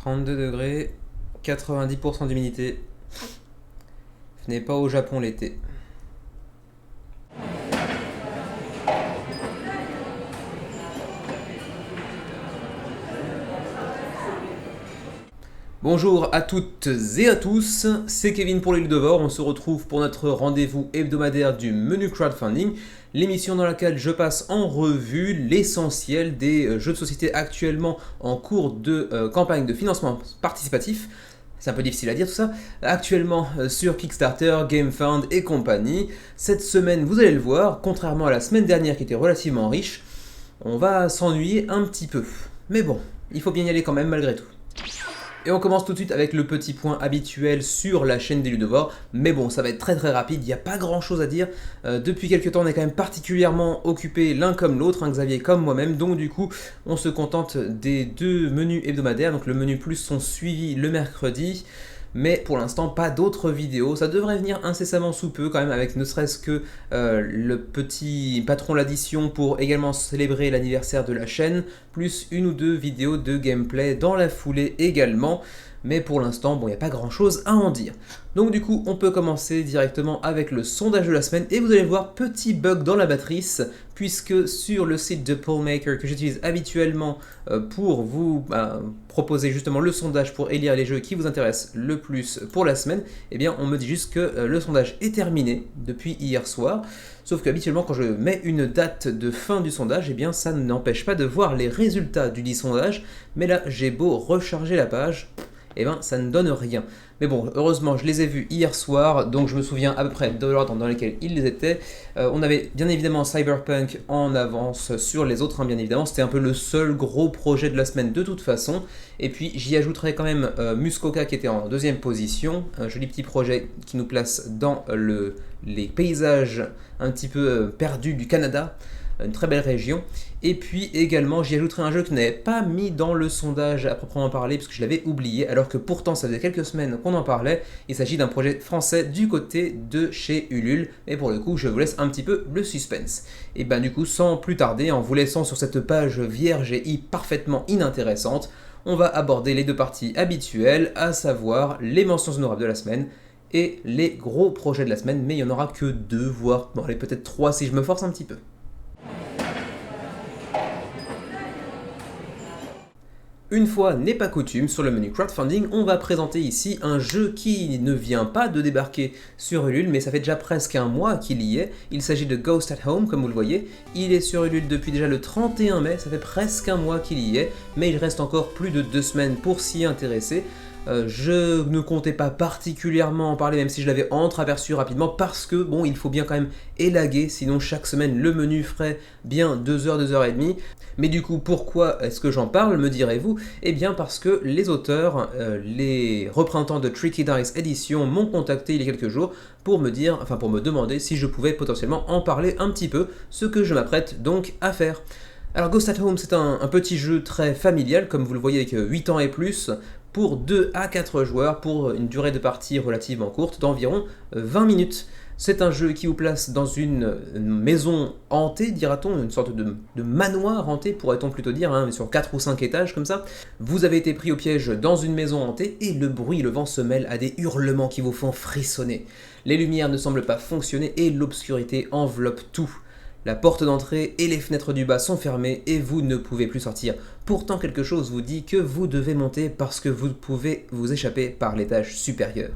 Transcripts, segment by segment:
32 degrés, 90% d'humidité. Venez pas au Japon l'été. Bonjour à toutes et à tous, c'est Kevin pour les Ludovores. On se retrouve pour notre rendez-vous hebdomadaire du menu crowdfunding, l'émission dans laquelle je passe en revue l'essentiel des jeux de société actuellement en cours de campagne de financement participatif. C'est un peu difficile à dire tout ça. Actuellement sur Kickstarter, GameFound et compagnie. Cette semaine, vous allez le voir, contrairement à la semaine dernière qui était relativement riche, on va s'ennuyer un petit peu. Mais bon, il faut bien y aller quand même malgré tout. Et on commence tout de suite avec le petit point habituel sur la chaîne des Ludovores. Mais bon, ça va être très rapide, il n'y a pas grand chose à dire. Depuis quelques temps, on est quand même particulièrement occupés l'un comme l'autre, Xavier comme moi-même. Donc du coup, on se contente des deux menus hebdomadaires. Donc le menu plus sont suivis le mercredi. Mais pour l'instant, pas d'autres vidéos. Ça devrait venir incessamment sous peu, quand même, avec ne serait-ce que le petit patron l'addition pour également célébrer l'anniversaire de la chaîne, plus une ou deux vidéos de gameplay dans la foulée également. Mais pour l'instant, bon, il n'y a pas grand-chose à en dire. Donc du coup, on peut commencer directement avec le sondage de la semaine. Et vous allez voir, petit bug dans la matrice, puisque sur le site de Pollmaker que j'utilise habituellement pour vous proposer justement le sondage pour élire les jeux qui vous intéressent le plus pour la semaine, eh bien on me dit juste que le sondage est terminé depuis hier soir. Sauf qu'habituellement quand je mets une date de fin du sondage, eh bien ça n'empêche pas de voir les résultats du dit sondage. Mais là j'ai beau recharger la page, eh ben ça ne donne rien. Mais bon, heureusement, je les ai vus hier soir, donc je me souviens à peu près de l'ordre dans lequel ils étaient. On avait bien évidemment Cyberpunk en avance sur les autres, bien évidemment. C'était un peu le seul gros projet de la semaine de toute façon. Et puis j'y ajouterai quand même Muskoka qui était en deuxième position. Un joli petit projet qui nous place dans les paysages un petit peu perdus du Canada. Une très belle région. Et puis également j'y ajouterai un jeu que je n'avais pas mis dans le sondage à proprement parler parce que je l'avais oublié, alors que pourtant ça faisait quelques semaines qu'on en parlait. Il s'agit d'un projet français du côté de chez Ulule, et pour le coup je vous laisse un petit peu le suspense. Et ben du coup sans plus tarder, en vous laissant sur cette page vierge et parfaitement inintéressante, on va aborder les deux parties habituelles, à savoir les mentions honorables de la semaine et les gros projets de la semaine, mais il n'y en aura que deux, voire bon, allez, peut-être trois si je me force un petit peu. Une fois n'est pas coutume, sur le menu crowdfunding, on va présenter ici un jeu qui ne vient pas de débarquer sur Ulule, mais ça fait déjà presque un mois qu'il y est. Il s'agit de Ghost at Home, comme vous le voyez. Il est sur Ulule depuis déjà le 31 mai, ça fait presque un mois qu'il y est, mais il reste encore plus de 2 semaines pour s'y intéresser. Je ne comptais pas particulièrement en parler, même si je l'avais entreaperçu rapidement, parce que bon, il faut bien quand même élaguer, sinon chaque semaine le menu ferait bien 2 heures, 2 heures et demie. Mais du coup, pourquoi est-ce que j'en parle, me direz-vous? Eh bien parce que les auteurs, les représentants de Tricky Dice Edition m'ont contacté il y a quelques jours pour me demander si je pouvais potentiellement en parler un petit peu, ce que je m'apprête donc à faire. Alors Ghost at Home, c'est un petit jeu très familial, comme vous le voyez avec 8 ans et plus, pour 2 à 4 joueurs, pour une durée de partie relativement courte, d'environ 20 minutes. C'est un jeu qui vous place dans une maison hantée, dira-t-on, une sorte de manoir hanté, pourrait-on plutôt dire, hein, sur 4 ou 5 étages comme ça. Vous avez été pris au piège dans une maison hantée, et le bruit et le vent se mêlent à des hurlements qui vous font frissonner. Les lumières ne semblent pas fonctionner, et l'obscurité enveloppe tout. La porte d'entrée et les fenêtres du bas sont fermées et vous ne pouvez plus sortir. Pourtant quelque chose vous dit que vous devez monter parce que vous pouvez vous échapper par l'étage supérieur.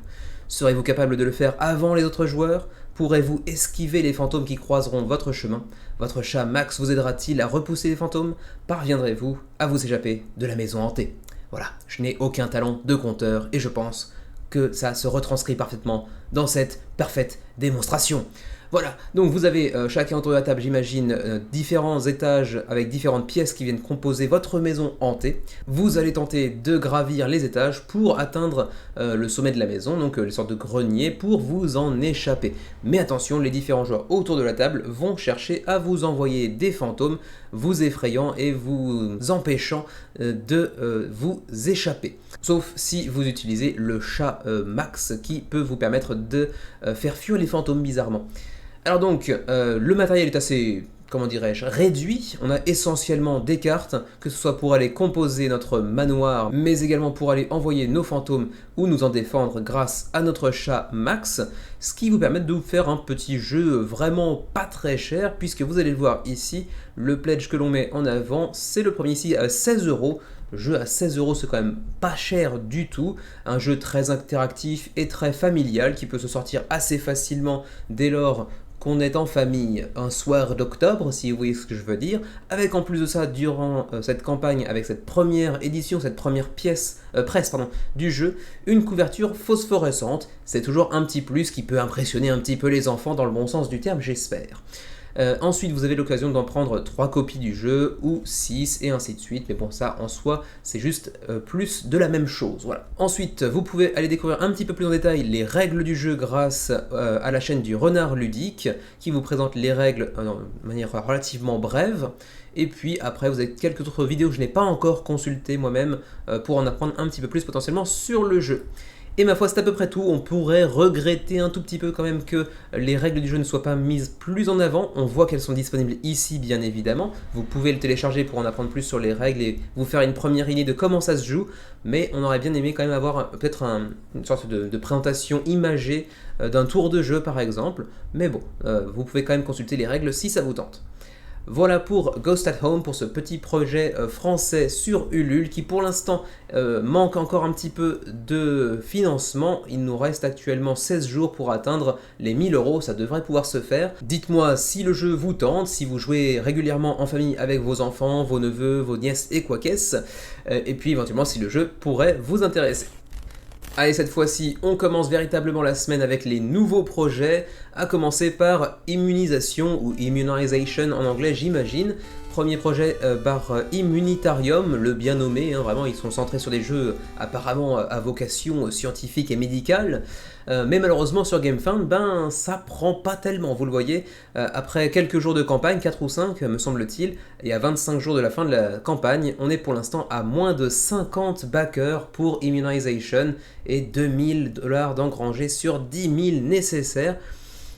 Serez-vous capable de le faire avant les autres joueurs? Pourrez-vous esquiver les fantômes qui croiseront votre chemin? Votre chat Max vous aidera-t-il à repousser les fantômes? Parviendrez-vous à vous échapper de la maison hantée? Voilà, je n'ai aucun talent de conteur et je pense que ça se retranscrit parfaitement dans cette parfaite démonstration. Voilà, donc vous avez chacun autour de la table, j'imagine, différents étages avec différentes pièces qui viennent composer votre maison hantée. Vous allez tenter de gravir les étages pour atteindre le sommet de la maison, donc les sortes de greniers, pour vous en échapper. Mais attention, les différents joueurs autour de la table vont chercher à vous envoyer des fantômes, vous effrayant et vous empêchant de vous échapper. Sauf si vous utilisez le chat Max qui peut vous permettre de faire fuir les fantômes bizarrement. Alors donc, le matériel est assez comment dirais-je, réduit. On a essentiellement des cartes, que ce soit pour aller composer notre manoir, mais également pour aller envoyer nos fantômes ou nous en défendre grâce à notre chat Max, ce qui vous permet de vous faire un petit jeu vraiment pas très cher, puisque vous allez le voir ici, le pledge que l'on met en avant, c'est le premier ici à 16 euros. Jeu à 16 euros, c'est quand même pas cher du tout. Un jeu très interactif et très familial qui peut se sortir assez facilement dès lors qu'on est en famille un soir d'octobre, si vous voyez ce que je veux dire, avec en plus de ça, durant cette campagne, avec cette première édition, cette première presse du jeu, une couverture phosphorescente. C'est toujours un petit plus qui peut impressionner un petit peu les enfants dans le bon sens du terme, j'espère. Ensuite, vous avez l'occasion d'en prendre 3 copies du jeu, ou 6, et ainsi de suite. Mais bon, ça, en soi, c'est juste plus de la même chose. Voilà. Ensuite, vous pouvez aller découvrir un petit peu plus en détail les règles du jeu grâce à la chaîne du Renard Ludique, qui vous présente les règles de manière relativement brève. Et puis après, vous avez quelques autres vidéos que je n'ai pas encore consultées moi-même pour en apprendre un petit peu plus potentiellement sur le jeu. Et ma foi, c'est à peu près tout. On pourrait regretter un tout petit peu quand même que les règles du jeu ne soient pas mises plus en avant. On voit qu'elles sont disponibles ici, bien évidemment. Vous pouvez le télécharger pour en apprendre plus sur les règles et vous faire une première idée de comment ça se joue. Mais on aurait bien aimé quand même avoir peut-être une sorte de présentation imagée d'un tour de jeu, par exemple. Mais bon, vous pouvez quand même consulter les règles si ça vous tente. Voilà pour Ghost at Home, pour ce petit projet français sur Ulule qui pour l'instant manque encore un petit peu de financement. Il nous reste actuellement 16 jours pour atteindre les 1000 euros, ça devrait pouvoir se faire. Dites-moi si le jeu vous tente, si vous jouez régulièrement en famille avec vos enfants, vos neveux, vos nièces et quoi qu'est-ce, et puis éventuellement si le jeu pourrait vous intéresser. Allez, cette fois-ci, on commence véritablement la semaine avec les nouveaux projets, à commencer par Immunisation, ou Immunization en anglais j'imagine. Premier projet par Immunitarium, le bien nommé, hein, vraiment ils sont centrés sur des jeux apparemment à vocation scientifique et médicale. Mais malheureusement sur GameFound, ça prend pas tellement, vous le voyez, après quelques jours de campagne, 4 ou 5 me semble-t-il, et à 25 jours de la fin de la campagne, on est pour l'instant à moins de 50 backers pour Immunization et 2000 $ d'engrangés sur 10 000 nécessaires.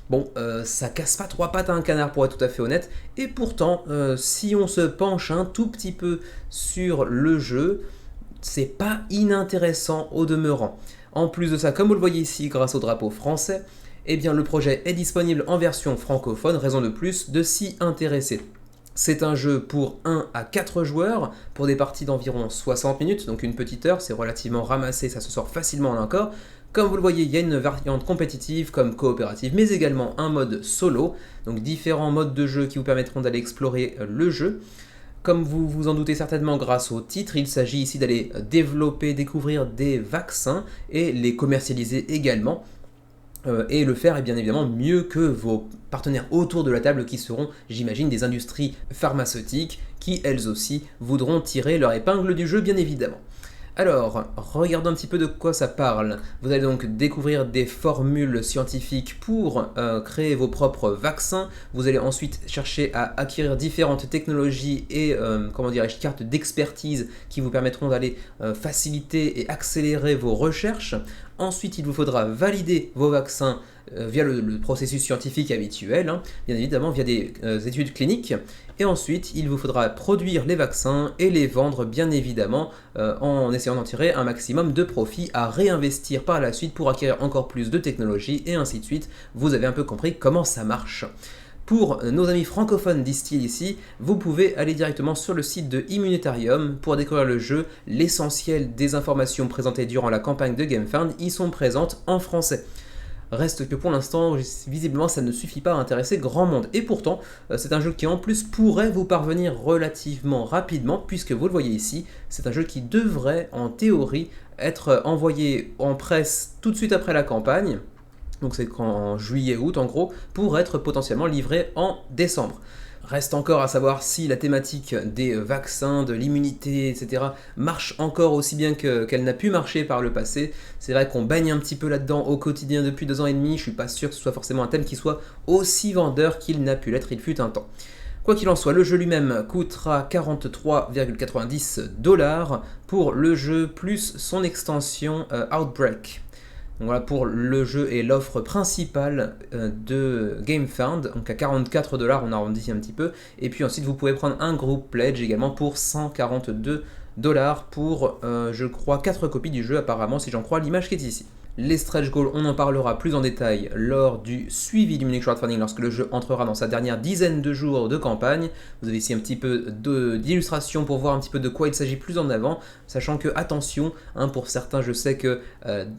Bon, ça casse pas 3 pattes à un canard pour être tout à fait honnête, et pourtant, si on se penche un tout petit peu sur le jeu, c'est pas inintéressant au demeurant. En plus de ça, comme vous le voyez ici, grâce au drapeau français, eh bien le projet est disponible en version francophone, raison de plus de s'y intéresser. C'est un jeu pour 1 à 4 joueurs, pour des parties d'environ 60 minutes, donc une petite heure, c'est relativement ramassé, ça se sort facilement en un corps. Comme vous le voyez, il y a une variante compétitive comme coopérative, mais également un mode solo, donc différents modes de jeu qui vous permettront d'aller explorer le jeu. Comme vous vous en doutez certainement grâce au titre, il s'agit ici d'aller développer, découvrir des vaccins et les commercialiser également. Et le faire est bien évidemment mieux que vos partenaires autour de la table qui seront, j'imagine, des industries pharmaceutiques qui, elles aussi, voudront tirer leur épingle du jeu, bien évidemment. Alors, regardons un petit peu de quoi ça parle. Vous allez donc découvrir des formules scientifiques pour créer vos propres vaccins. Vous allez ensuite chercher à acquérir différentes technologies et cartes d'expertise qui vous permettront d'aller faciliter et accélérer vos recherches. Ensuite, il vous faudra valider vos vaccins via le processus scientifique habituel, hein, bien évidemment via des études cliniques. Et ensuite, il vous faudra produire les vaccins et les vendre, bien évidemment, en essayant d'en tirer un maximum de profit à réinvestir par la suite pour acquérir encore plus de technologie, et ainsi de suite. Vous avez un peu compris comment ça marche. Pour nos amis francophones d'ici ici, vous pouvez aller directement sur le site de Immunitarium pour découvrir le jeu. L'essentiel des informations présentées durant la campagne de GameFound y sont présentes en français. Reste que pour l'instant, visiblement, ça ne suffit pas à intéresser grand monde. Et pourtant, c'est un jeu qui en plus pourrait vous parvenir relativement rapidement, puisque vous le voyez ici, c'est un jeu qui devrait, en théorie, être envoyé en presse tout de suite après la campagne. Donc c'est en juillet-août en gros, pour être potentiellement livré en décembre. Reste encore à savoir si la thématique des vaccins, de l'immunité, etc. marche encore aussi bien qu'elle n'a pu marcher par le passé. C'est vrai qu'on baigne un petit peu là-dedans au quotidien depuis 2 ans et demi, je suis pas sûr que ce soit forcément un thème qui soit aussi vendeur qu'il n'a pu l'être il fut un temps. Quoi qu'il en soit, le jeu lui-même coûtera 43,90 $ pour le jeu plus son extension Outbreak. Donc voilà pour le jeu et l'offre principale de GameFound, donc à 44 $, on arrondit un petit peu. Et puis ensuite vous pouvez prendre un groupe pledge également pour 142 $ pour, je crois, 4 copies du jeu apparemment, si j'en crois l'image qui est ici. Les stretch goals, on en parlera plus en détail lors du suivi du Munich Crowdfunding, lorsque le jeu entrera dans sa dernière dizaine de jours de campagne. Vous avez ici un petit peu d'illustration pour voir un petit peu de quoi il s'agit plus en avant, sachant que, attention, pour certains, je sais que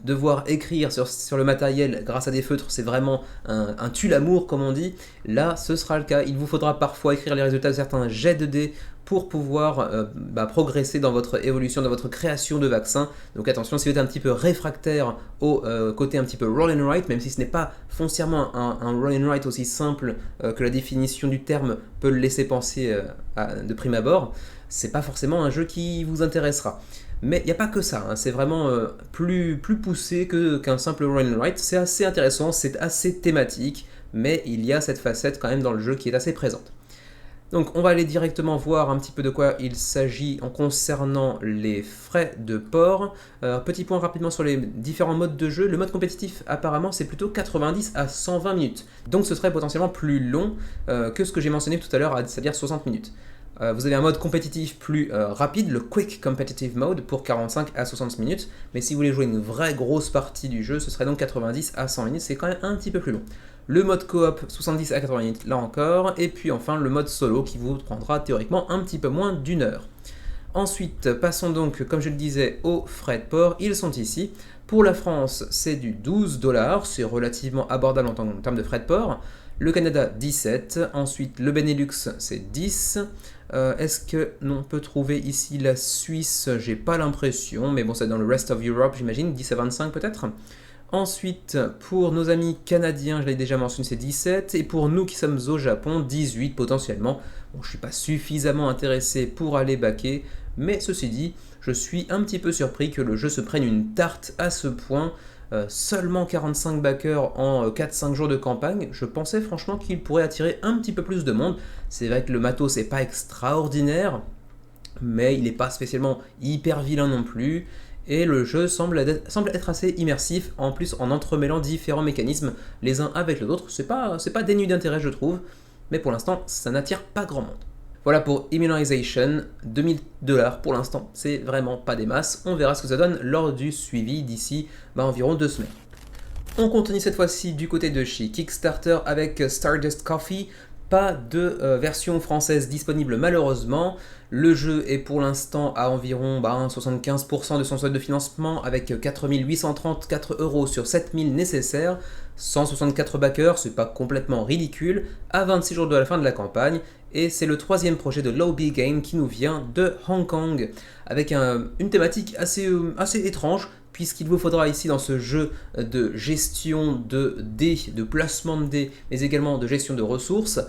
devoir écrire sur le matériel grâce à des feutres, c'est vraiment un tue-l'amour, comme on dit. Là, ce sera le cas. Il vous faudra parfois écrire les résultats de certains jets de dés pour pouvoir progresser dans votre évolution, dans votre création de vaccins. Donc attention, si vous êtes un petit peu réfractaire au côté un petit peu roll and write, même si ce n'est pas foncièrement un roll and write aussi simple que la définition du terme peut le laisser penser de prime abord, c'est pas forcément un jeu qui vous intéressera. Mais il n'y a pas que ça, c'est vraiment plus poussé qu'un simple roll and write. C'est assez intéressant, c'est assez thématique, mais il y a cette facette quand même dans le jeu qui est assez présente. Donc on va aller directement voir un petit peu de quoi il s'agit en concernant les frais de port. Petit point rapidement sur les différents modes de jeu. Le mode compétitif apparemment c'est plutôt 90 à 120 minutes. Donc ce serait potentiellement plus long que ce que j'ai mentionné tout à l'heure, c'est-à-dire 60 minutes. Vous avez un mode compétitif plus rapide, le Quick Competitive Mode, pour 45 à 60 minutes. Mais si vous voulez jouer une vraie grosse partie du jeu, ce serait donc 90 à 100 minutes, c'est quand même un petit peu plus long. Le mode coop, 70 à 80 minutes, là encore. Et puis enfin le mode solo, qui vous prendra théoriquement un petit peu moins d'1 heure. Ensuite, passons donc, comme je le disais, aux frais de port. Ils sont ici. Pour la France, c'est du 12 $, c'est relativement abordable en termes de frais de port. Le Canada, 17. Ensuite, le Benelux, c'est 10. Est-ce que l'on peut trouver ici la Suisse? J'ai pas l'impression, mais bon, c'est dans le Rest of Europe, j'imagine, 10 à 25 peut-être. Ensuite, pour nos amis canadiens, je l'ai déjà mentionné, c'est 17. Et pour nous qui sommes au Japon, 18 potentiellement. Bon, je ne suis pas suffisamment intéressé pour aller backer, mais ceci dit, je suis un petit peu surpris que le jeu se prenne une tarte à ce point. Seulement 45 backers en 4-5 jours de campagne, je pensais franchement qu'il pourrait attirer un petit peu plus de monde. C'est vrai que le matos n'est pas extraordinaire, mais il n'est pas spécialement hyper vilain non plus. Et le jeu semble être assez immersif, en plus en entremêlant différents mécanismes les uns avec les autres. C'est pas dénué d'intérêt, je trouve, mais pour l'instant, ça n'attire pas grand monde. Voilà pour Immunization, 2000 $ pour l'instant, c'est vraiment pas des masses. On verra ce que ça donne lors du suivi d'ici environ 2 semaines. On continue cette fois-ci du côté de chez Kickstarter avec Stardust Coffee. Pas de version française disponible malheureusement. Le jeu est pour l'instant à environ 75% de son solde de financement avec 4 834 € sur 7 000 nécessaires. 164 backers, c'est pas complètement ridicule, à 26 jours de la fin de la campagne. Et c'est le troisième projet de Lobby Game qui nous vient de Hong Kong, avec une thématique assez étrange, puisqu'il vous faudra ici dans ce jeu de gestion de dés, de placement de dés, mais également de gestion de ressources,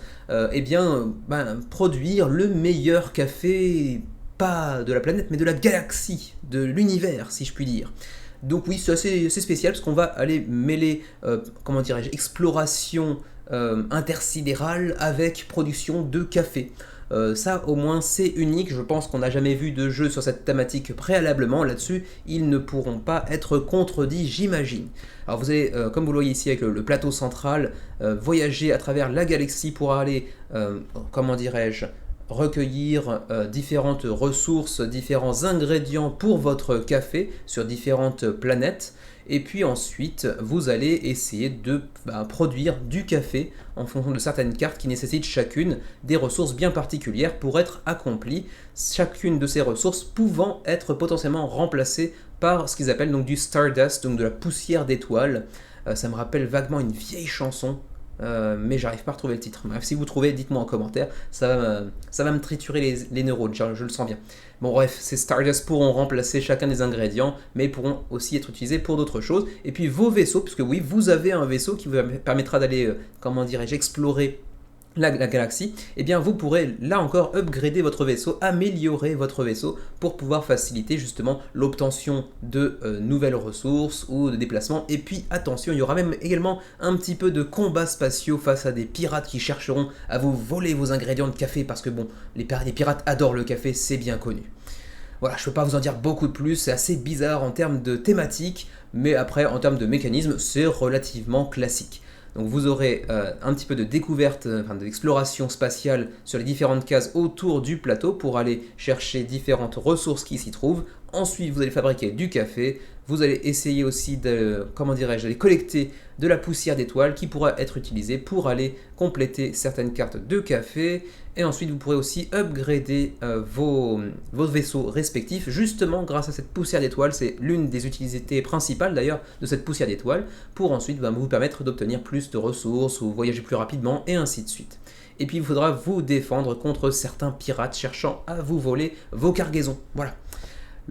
produire le meilleur café, pas de la planète, mais de la galaxie, de l'univers, si je puis dire. Donc oui, c'est assez spécial, parce qu'on va aller mêler, exploration intersidérale avec production de café. Ça au moins c'est unique, je pense qu'on n'a jamais vu de jeu sur cette thématique préalablement, là-dessus ils ne pourront pas être contredits j'imagine. Alors vous allez, comme vous le voyez ici avec le plateau central, voyager à travers la galaxie pour aller, recueillir différentes ressources, différents ingrédients pour votre café sur différentes planètes. Et puis ensuite, vous allez essayer de produire du café en fonction de certaines cartes qui nécessitent chacune des ressources bien particulières pour être accomplies. Chacune de ces ressources pouvant être potentiellement remplacées par ce qu'ils appellent donc du Stardust, donc de la poussière d'étoiles. Ça me rappelle vaguement une vieille chanson. Mais j'arrive pas à retrouver le titre. Bref, si vous trouvez, dites-moi en commentaire, ça va me triturer les neurones, je le sens bien. Bon bref, ces Stardust pourront remplacer chacun des ingrédients, mais pourront aussi être utilisés pour d'autres choses. Et puis vos vaisseaux, puisque oui, vous avez un vaisseau qui vous permettra d'aller, explorer la galaxie, et bien vous pourrez là encore upgrader votre vaisseau, améliorer votre vaisseau pour pouvoir faciliter justement l'obtention de nouvelles ressources ou de déplacements. Et puis attention, il y aura même également un petit peu de combats spatiaux face à des pirates qui chercheront à vous voler vos ingrédients de café parce que bon, les pirates adorent le café, c'est bien connu. Voilà, je ne peux pas vous en dire beaucoup de plus, c'est assez bizarre en termes de thématique, mais après en termes de mécanisme, c'est relativement classique. Donc vous aurez un petit peu de découverte, enfin d'exploration spatiale sur les différentes cases autour du plateau pour aller chercher différentes ressources qui s'y trouvent. Ensuite, vous allez fabriquer du café. Vous allez essayer aussi de, comment dirais-je, d'aller collecter de la poussière d'étoiles qui pourra être utilisée pour aller compléter certaines cartes de café. Et ensuite, vous pourrez aussi upgrader vos vaisseaux respectifs, justement grâce à cette poussière d'étoiles. C'est l'une des utilités principales d'ailleurs de cette poussière d'étoiles, pour ensuite vous permettre d'obtenir plus de ressources ou voyager plus rapidement et ainsi de suite. Et puis il faudra vous défendre contre certains pirates cherchant à vous voler vos cargaisons. Voilà.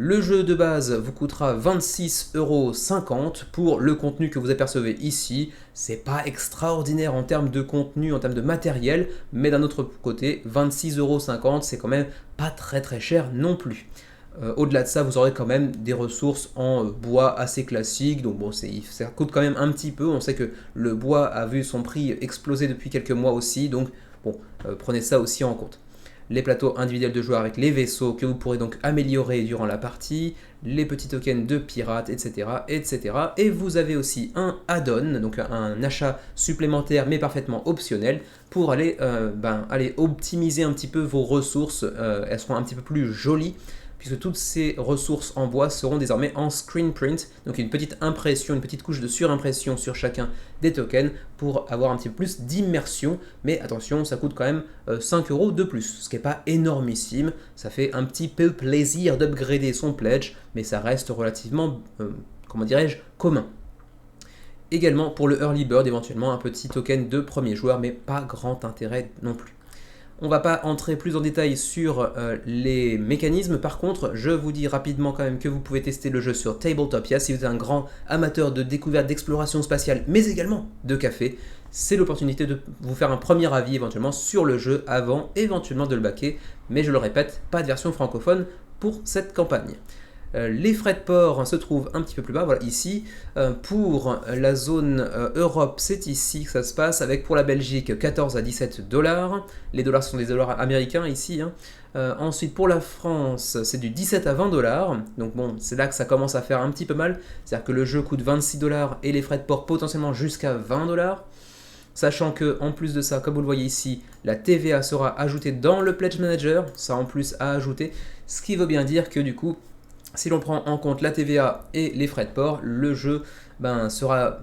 Le jeu de base vous coûtera 26,50 € pour le contenu que vous apercevez ici. C'est pas extraordinaire en termes de contenu, en termes de matériel, mais d'un autre côté, 26,50 €, c'est quand même pas très cher non plus. Au-delà de ça, vous aurez quand même des ressources en bois assez classiques, donc bon, ça coûte quand même un petit peu. On sait que le bois a vu son prix exploser depuis quelques mois aussi, donc bon, prenez ça aussi en compte. Les plateaux individuels de joueurs avec les vaisseaux que vous pourrez donc améliorer durant la partie, les petits tokens de pirates, etc. etc. Et vous avez aussi un add-on, donc un achat supplémentaire mais parfaitement optionnel pour aller optimiser un petit peu vos ressources. Elles seront un petit peu plus jolies, puisque toutes ces ressources en bois seront désormais en screen print, donc une petite impression, une petite couche de surimpression sur chacun des tokens pour avoir un petit peu plus d'immersion, mais attention, ça coûte quand même 5 € de plus, ce qui n'est pas énormissime, ça fait un petit peu plaisir d'upgrader son pledge, mais ça reste relativement, commun. Également pour le Early Bird, éventuellement un petit token de premier joueur, mais pas grand intérêt non plus. On ne va pas entrer plus en détail sur les mécanismes. Par contre, je vous dis rapidement quand même que vous pouvez tester le jeu sur Tabletopia si vous êtes un grand amateur de découverte, d'exploration spatiale, mais également de café. C'est l'opportunité de vous faire un premier avis éventuellement sur le jeu avant éventuellement de le backer. Mais je le répète, pas de version francophone pour cette campagne. Les frais de port se trouvent un petit peu plus bas, voilà ici. Pour la zone Europe, c'est ici que ça se passe, avec pour la Belgique 14 à 17 $. Les dollars sont des dollars américains ici. Ensuite pour la France, c'est du 17 à 20 $. Donc bon, c'est là que ça commence à faire un petit peu mal. C'est-à-dire que le jeu coûte 26 $ et les frais de port potentiellement jusqu'à 20 $. Sachant que en plus de ça, comme vous le voyez ici, la TVA sera ajoutée dans le Pledge Manager, ça en plus à ajouter, ce qui veut bien dire que du coup, si l'on prend en compte la TVA et les frais de port, le jeu sera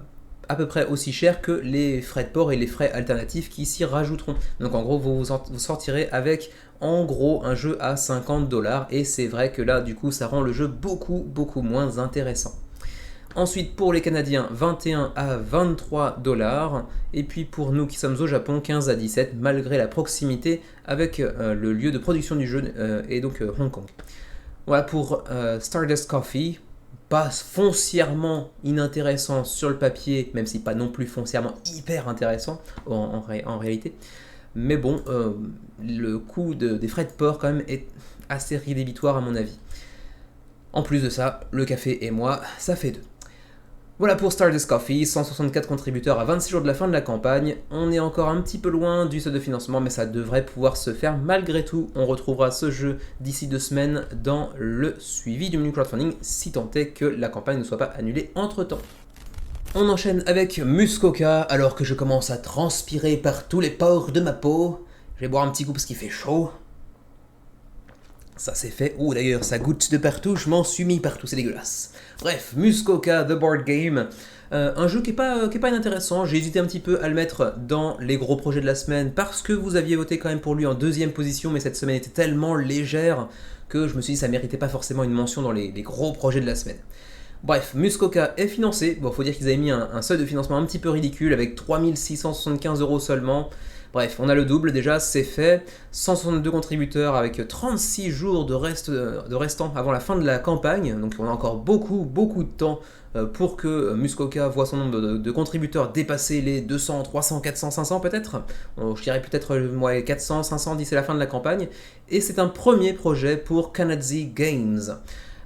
à peu près aussi cher que les frais de port et les frais alternatifs qui s'y rajouteront. Donc en gros, vous sortirez avec en gros un jeu à 50 $, et c'est vrai que là, du coup, ça rend le jeu beaucoup moins intéressant. Ensuite, pour les Canadiens, 21 à 23 $, et puis pour nous qui sommes au Japon, 15 à 17 $, malgré la proximité avec le lieu de production du jeu et donc Hong Kong. Voilà pour Stardust Coffee, pas foncièrement inintéressant sur le papier, même si pas non plus foncièrement hyper intéressant en réalité. Mais bon, le coût des frais de port quand même est assez rédhibitoire à mon avis. En plus de ça, le café et moi, ça fait 2. Voilà pour Stardust Coffee, 164 contributeurs à 26 jours de la fin de la campagne. On est encore un petit peu loin du seuil de financement, mais ça devrait pouvoir se faire malgré tout. On retrouvera ce jeu d'ici 2 semaines dans le suivi du menu crowdfunding, si tant est que la campagne ne soit pas annulée entre-temps. On enchaîne avec Muskoka, alors que je commence à transpirer par tous les pores de ma peau. Je vais boire un petit coup parce qu'il fait chaud. Ça c'est fait. Oh d'ailleurs, ça goûte de partout, je m'en suis mis partout, c'est dégueulasse. Bref, Muskoka, The Board Game. Un jeu qui est pas inintéressant. J'ai hésité un petit peu à le mettre dans les gros projets de la semaine parce que vous aviez voté quand même pour lui en 2e position, mais cette semaine était tellement légère que je me suis dit que ça méritait pas forcément une mention dans les gros projets de la semaine. Bref, Muskoka est financé. Bon, faut dire qu'ils avaient mis un seuil de financement un petit peu ridicule avec 3675 € seulement. Bref, on a le double déjà, c'est fait. 162 contributeurs avec 36 jours de restant avant la fin de la campagne. Donc on a encore beaucoup de temps pour que Muskoka voit son nombre de contributeurs dépasser les 200, 300, 400, 500 peut-être. Je dirais peut-être 400, 500 d'ici la fin de la campagne. Et c'est un premier projet pour Kanadzi Games.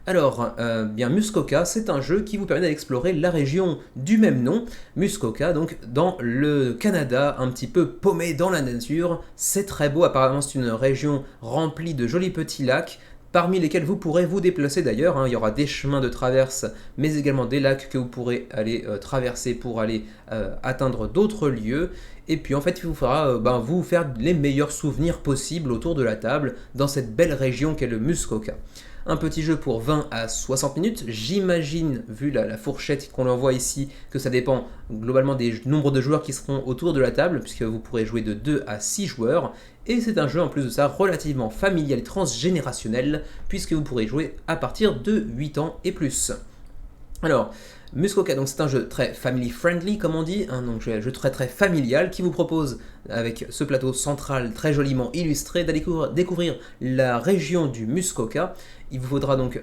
Alors, Muskoka, c'est un jeu qui vous permet d'aller explorer la région du même nom, Muskoka, donc dans le Canada, un petit peu paumé dans la nature. C'est très beau, apparemment c'est une région remplie de jolis petits lacs, parmi lesquels vous pourrez vous déplacer d'ailleurs, hein. Il y aura des chemins de traverse, mais également des lacs que vous pourrez aller traverser pour aller atteindre d'autres lieux. Et puis en fait, il vous fera vous faire les meilleurs souvenirs possibles autour de la table dans cette belle région qu'est le Muskoka. Un petit jeu pour 20 à 60 minutes. J'imagine, vu la fourchette qu'on envoie ici, que ça dépend globalement des nombres de joueurs qui seront autour de la table, puisque vous pourrez jouer de 2 à 6 joueurs. Et c'est un jeu en plus de ça relativement familial et transgénérationnel, puisque vous pourrez jouer à partir de 8 ans et plus. Alors, Muskoka, donc c'est un jeu très family friendly comme on dit, hein, donc un jeu très très familial qui vous propose avec ce plateau central très joliment illustré d'aller découvrir la région du Muskoka. Il vous faudra donc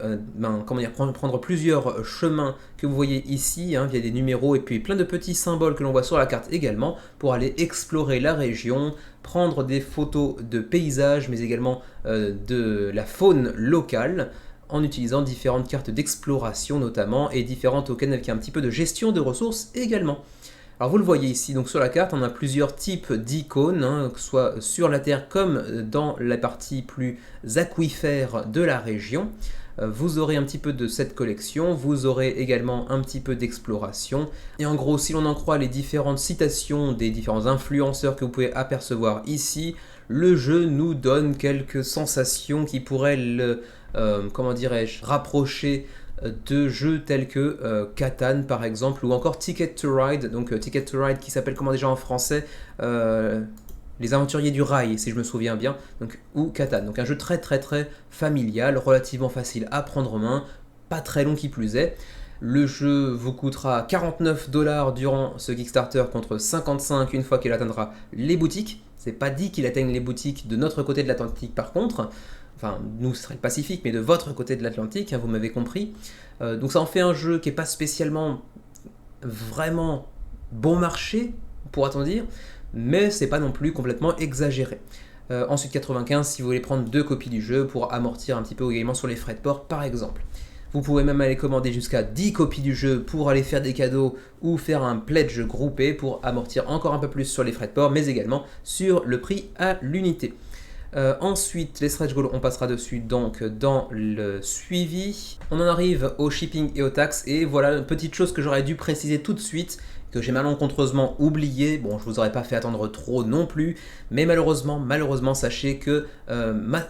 prendre plusieurs chemins que vous voyez ici, hein, via des numéros et puis plein de petits symboles que l'on voit sur la carte également pour aller explorer la région, prendre des photos de paysages mais également de la faune locale, en utilisant différentes cartes d'exploration notamment et différents tokens avec un petit peu de gestion de ressources également. Alors vous le voyez ici, donc sur la carte on a plusieurs types d'icônes, hein, que ce soit sur la terre comme dans la partie plus aquifère de la région. Vous aurez un petit peu de cette collection, vous aurez également un petit peu d'exploration. Et en gros, si l'on en croit les différentes citations des différents influenceurs que vous pouvez apercevoir ici, le jeu nous donne quelques sensations qui pourraient le rapprocher de jeux tels que Catan par exemple, ou encore Ticket to Ride, donc Ticket to Ride qui s'appelle comment déjà en français, Les Aventuriers du Rail si je me souviens bien, donc, ou Catan, donc un jeu très très très familial, relativement facile à prendre en main, pas très long qui plus est. Le jeu vous coûtera 49$ durant ce Kickstarter contre 55 une fois qu'il atteindra les boutiques. C'est pas dit qu'il atteigne les boutiques de notre côté de l'Atlantique par contre. Enfin, nous ce serait le Pacifique, mais de votre côté de l'Atlantique, hein, vous m'avez compris. Donc ça en fait un jeu qui n'est pas spécialement vraiment bon marché, pourra-t-on dire, mais c'est pas non plus complètement exagéré. Ensuite 95 si vous voulez prendre 2 copies du jeu pour amortir un petit peu également sur les frais de port par exemple. Vous pouvez même aller commander jusqu'à 10 copies du jeu pour aller faire des cadeaux ou faire un pledge groupé pour amortir encore un peu plus sur les frais de port, mais également sur le prix à l'unité. Ensuite, les stretch goals, on passera dessus donc dans le suivi. On en arrive au shipping et aux taxes, et voilà une petite chose que j'aurais dû préciser tout de suite, que j'ai malencontreusement oublié. Bon, je vous aurais pas fait attendre trop non plus, mais malheureusement, sachez que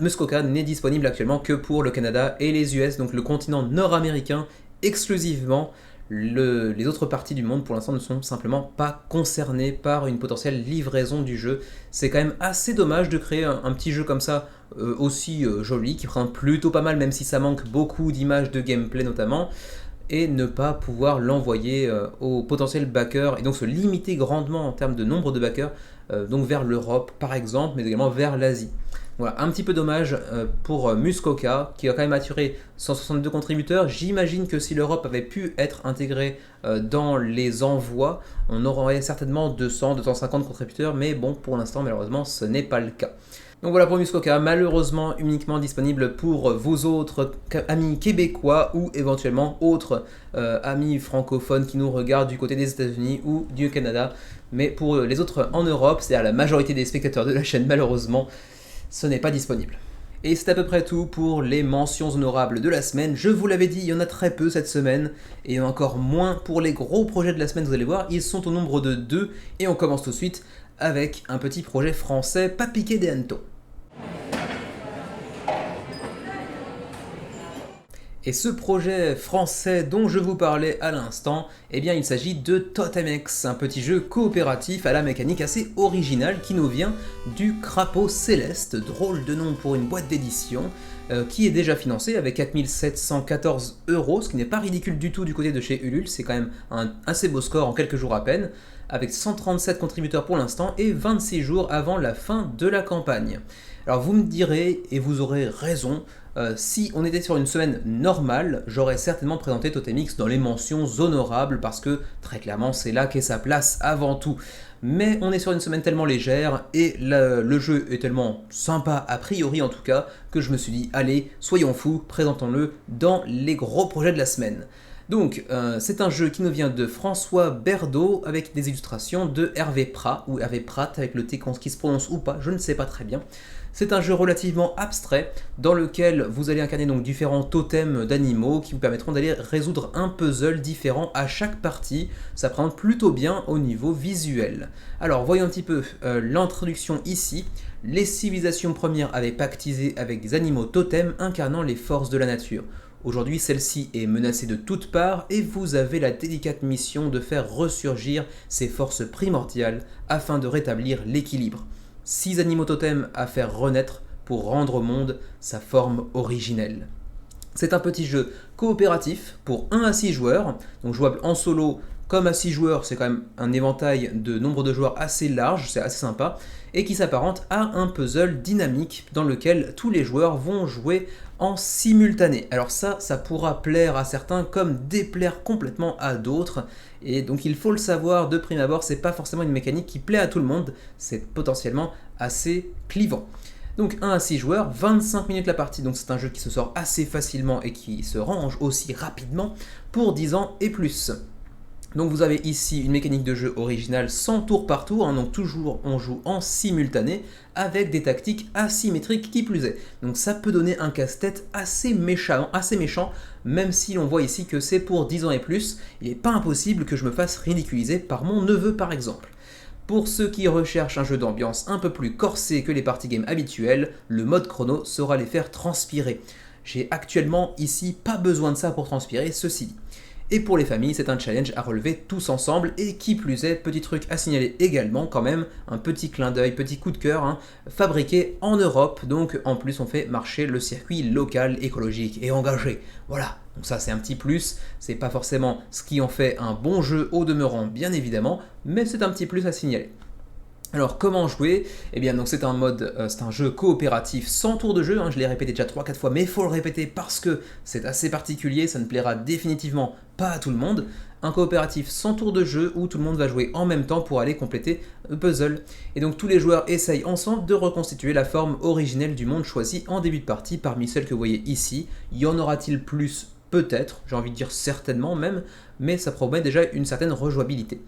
Muskoka n'est disponible actuellement que pour le Canada et les US, donc le continent nord-américain exclusivement. Les autres parties du monde pour l'instant ne sont simplement pas concernées par une potentielle livraison du jeu. C'est quand même assez dommage de créer un petit jeu comme ça aussi joli, qui prend plutôt pas mal même si ça manque beaucoup d'images de gameplay notamment, et ne pas pouvoir l'envoyer aux potentiels backers et donc se limiter grandement en termes de nombre de backers donc vers l'Europe par exemple, mais également vers l'Asie. Voilà, un petit peu dommage pour Muskoka, qui a quand même attiré 162 contributeurs. J'imagine que si l'Europe avait pu être intégrée dans les envois, on aurait certainement 200-250 contributeurs, mais bon, pour l'instant, malheureusement, ce n'est pas le cas. Donc voilà pour Muskoka, malheureusement uniquement disponible pour vos autres amis québécois ou éventuellement autres amis francophones qui nous regardent du côté des États-Unis ou du Canada. Mais pour les autres en Europe, c'est-à-dire la majorité des spectateurs de la chaîne, malheureusement, ce n'est pas disponible. Et c'est à peu près tout pour les mentions honorables de la semaine. Je vous l'avais dit, il y en a très peu cette semaine, et encore moins pour les gros projets de la semaine, vous allez voir, ils sont au nombre de 2, et on commence tout de suite avec un petit projet français, pas piqué des hannetons. Et ce projet français dont je vous parlais à l'instant, eh bien il s'agit de Totemex, un petit jeu coopératif à la mécanique assez originale qui nous vient du Crapaud Céleste, drôle de nom pour une boîte d'édition, qui est déjà financé avec 4714€, ce qui n'est pas ridicule du tout du côté de chez Ulule, c'est quand même un assez beau score en quelques jours à peine, avec 137 contributeurs pour l'instant et 26 jours avant la fin de la campagne. Alors vous me direz, et vous aurez raison, si on était sur une semaine normale, j'aurais certainement présenté Totemix dans les mentions honorables parce que très clairement c'est là qu'est sa place avant tout. Mais on est sur une semaine tellement légère et le jeu est tellement sympa a priori en tout cas que je me suis dit allez soyons fous, présentons-le dans les gros projets de la semaine. Donc c'est un jeu qui nous vient de François Berdo avec des illustrations de Hervé Prat ou Hervé Prat avec le T qui se prononce ou pas, je ne sais pas très bien. C'est un jeu relativement abstrait dans lequel vous allez incarner donc différents totems d'animaux qui vous permettront d'aller résoudre un puzzle différent à chaque partie. Ça présente plutôt bien au niveau visuel. Alors voyons un petit peu l'introduction ici. Les civilisations premières avaient pactisé avec des animaux totems incarnant les forces de la nature. Aujourd'hui, celle-ci est menacée de toutes parts et vous avez la délicate mission de faire ressurgir ces forces primordiales afin de rétablir l'équilibre. 6 animaux totems à faire renaître pour rendre au monde sa forme originelle. C'est un petit jeu coopératif pour 1 à 6 joueurs, donc jouable en solo comme à 6 joueurs, c'est quand même un éventail de nombre de joueurs assez large, c'est assez sympa, et qui s'apparente à un puzzle dynamique dans lequel tous les joueurs vont jouer en simultané. Alors ça pourra plaire à certains comme déplaire complètement à d'autres, et donc il faut le savoir de prime abord, c'est pas forcément une mécanique qui plaît à tout le monde, c'est potentiellement assez clivant. Donc 1 à 6 joueurs, 25 minutes la partie, donc c'est un jeu qui se sort assez facilement et qui se range aussi rapidement pour 10 ans et plus. Donc vous avez ici une mécanique de jeu originale sans tour par tour, donc toujours on joue en simultané avec des tactiques asymétriques qui plus est. Donc ça peut donner un casse-tête assez méchant, même si l'on voit ici que c'est pour 10 ans et plus, il n'est pas impossible que je me fasse ridiculiser par mon neveu par exemple. Pour ceux qui recherchent un jeu d'ambiance un peu plus corsé que les party games habituels, le mode chrono saura les faire transpirer. J'ai actuellement ici pas besoin de ça pour transpirer, ceci dit. Et pour les familles, c'est un challenge à relever tous ensemble, et qui plus est, petit truc à signaler également quand même, un petit clin d'œil, petit coup de cœur, fabriqué en Europe, donc en plus on fait marcher le circuit local, écologique et engagé. Voilà, donc ça c'est un petit plus, c'est pas forcément ce qui en fait un bon jeu au demeurant bien évidemment, mais c'est un petit plus à signaler. Alors comment jouer? Eh bien donc c'est un jeu coopératif sans tour de jeu, je l'ai répété déjà 3-4 fois, mais il faut le répéter parce que c'est assez particulier, ça ne plaira définitivement pas à tout le monde. Un coopératif sans tour de jeu où tout le monde va jouer en même temps pour aller compléter le puzzle. Et donc tous les joueurs essayent ensemble de reconstituer la forme originelle du monde choisi en début de partie parmi celles que vous voyez ici. Y en aura-t-il plus? Peut-être, j'ai envie de dire certainement même, mais ça promet déjà une certaine rejouabilité.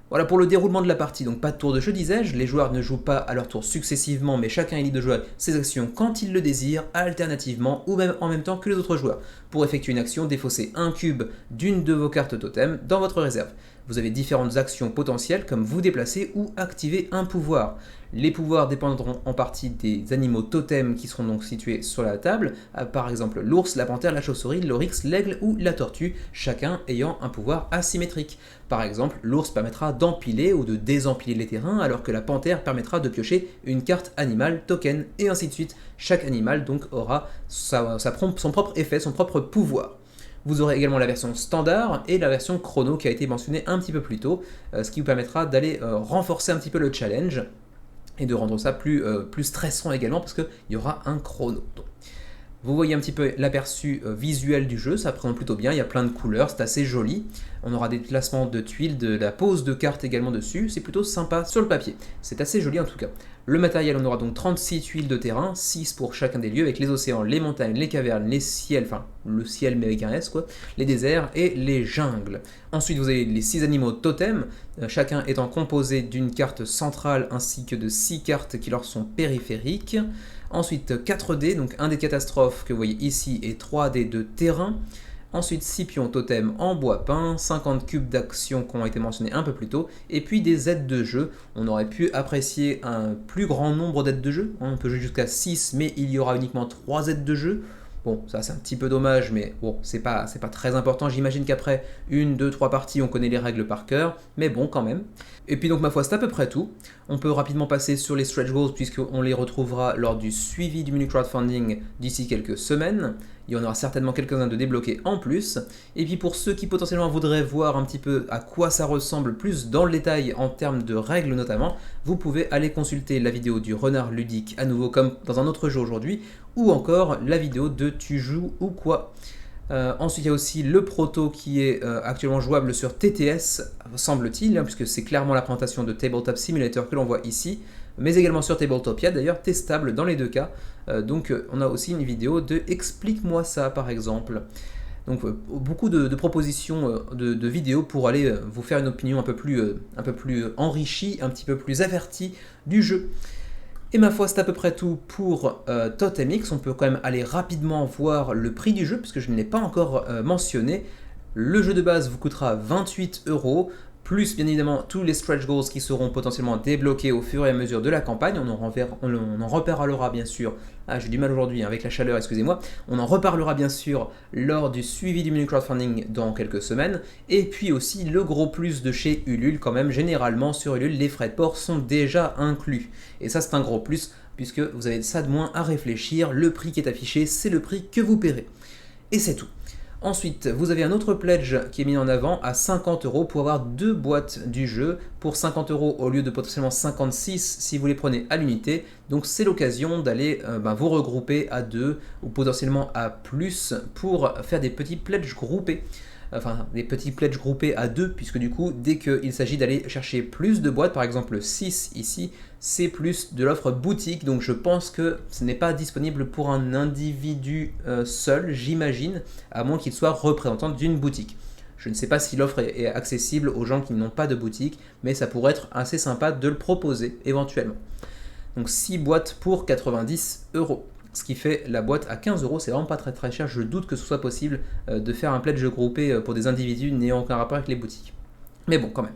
Voilà pour le déroulement de la partie, donc pas de tour de jeu disais-je, les joueurs ne jouent pas à leur tour successivement, mais chacun est libre de jouer ses actions quand il le désire, alternativement ou même en même temps que les autres joueurs. Pour effectuer une action, défaussez un cube d'une de vos cartes totem dans votre réserve. Vous avez différentes actions potentielles comme vous déplacer ou activer un pouvoir. Les pouvoirs dépendront en partie des animaux totems qui seront donc situés sur la table, par exemple l'ours, la panthère, la chauve-souris, l'oryx, l'aigle ou la tortue, chacun ayant un pouvoir asymétrique. Par exemple, l'ours permettra d'empiler ou de désempiler les terrains, alors que la panthère permettra de piocher une carte animale token, et ainsi de suite. Chaque animal donc aura son propre effet, son propre pouvoir. Vous aurez également la version standard et la version chrono qui a été mentionnée un petit peu plus tôt, ce qui vous permettra d'aller renforcer un petit peu le challenge et de rendre ça plus stressant également parce qu'il y aura un chrono. Donc, vous voyez un petit peu l'aperçu visuel du jeu, ça présente plutôt bien, il y a plein de couleurs, c'est assez joli. On aura des placements de tuiles, de la pose de cartes également dessus, c'est plutôt sympa sur le papier. C'est assez joli en tout cas. Le matériel, on aura donc 36 tuiles de terrain, 6 pour chacun des lieux, avec les océans, les montagnes, les cavernes, les ciels, enfin le ciel mais avec un S quoi, les déserts et les jungles. Ensuite vous avez les 6 animaux totems, chacun étant composé d'une carte centrale ainsi que de 6 cartes qui leur sont périphériques. Ensuite 4 dés, donc un dé de catastrophe que vous voyez ici et 3 dés de terrain. Ensuite 6 pions totems en bois peint, 50 cubes d'action qui ont été mentionnés un peu plus tôt, et puis des aides de jeu. On aurait pu apprécier un plus grand nombre d'aides de jeu, on peut jouer jusqu'à 6, mais il y aura uniquement 3 aides de jeu. Bon, ça c'est un petit peu dommage, mais bon, c'est pas très important. J'imagine qu'après 1, 2, 3 parties, on connaît les règles par cœur, mais bon, quand même. Et puis donc, ma foi, c'est à peu près tout. On peut rapidement passer sur les stretch goals, puisqu'on les retrouvera lors du suivi du menu crowdfunding d'ici quelques semaines. Il y en aura certainement quelques-uns de débloqués en plus. Et puis pour ceux qui potentiellement voudraient voir un petit peu à quoi ça ressemble plus dans le détail en termes de règles notamment, vous pouvez aller consulter la vidéo du renard ludique à nouveau comme dans un autre jeu aujourd'hui, ou encore la vidéo de Tu joues ou quoi. Ensuite il y a aussi le proto qui est actuellement jouable sur TTS semble-t-il, puisque c'est clairement la présentation de Tabletop Simulator que l'on voit ici, mais également sur Tabletopia d'ailleurs, testable dans les deux cas. Donc on a aussi une vidéo de Explique-moi ça par exemple. Donc beaucoup de propositions de vidéos pour aller vous faire une opinion un peu plus enrichie, un petit peu plus avertie du jeu. Et ma foi, c'est à peu près tout pour TotemX. On peut quand même aller rapidement voir le prix du jeu, puisque je ne l'ai pas encore mentionné. Le jeu de base vous coûtera 28€, plus bien évidemment tous les stretch goals qui seront potentiellement débloqués au fur et à mesure de la campagne. On en reparlera bien sûr, j'ai du mal aujourd'hui avec la chaleur, excusez-moi. On en reparlera bien sûr lors du suivi du menu crowdfunding dans quelques semaines. Et puis aussi le gros plus de chez Ulule, quand même généralement sur Ulule, les frais de port sont déjà inclus. Et ça c'est un gros plus, puisque vous avez ça de moins à réfléchir, le prix qui est affiché, c'est le prix que vous paierez. Et c'est tout. Ensuite, vous avez un autre pledge qui est mis en avant à 50€ pour avoir 2 boîtes du jeu pour 50€ au lieu de potentiellement 56 si vous les prenez à l'unité. Donc c'est l'occasion d'aller vous regrouper à 2 ou potentiellement à plus pour faire des petits pledges groupés. Enfin, des petits pledges groupés à 2, puisque du coup, dès qu'il s'agit d'aller chercher plus de boîtes, par exemple 6 ici, c'est plus de l'offre boutique, donc je pense que ce n'est pas disponible pour un individu seul, j'imagine, à moins qu'il soit représentant d'une boutique. Je ne sais pas si l'offre est accessible aux gens qui n'ont pas de boutique, mais ça pourrait être assez sympa de le proposer éventuellement. Donc 6 boîtes pour 90€. Ce qui fait la boîte à 15€, c'est vraiment pas très très cher. Je doute que ce soit possible de faire un pledge groupé pour des individus n'ayant aucun rapport avec les boutiques. Mais bon, quand même.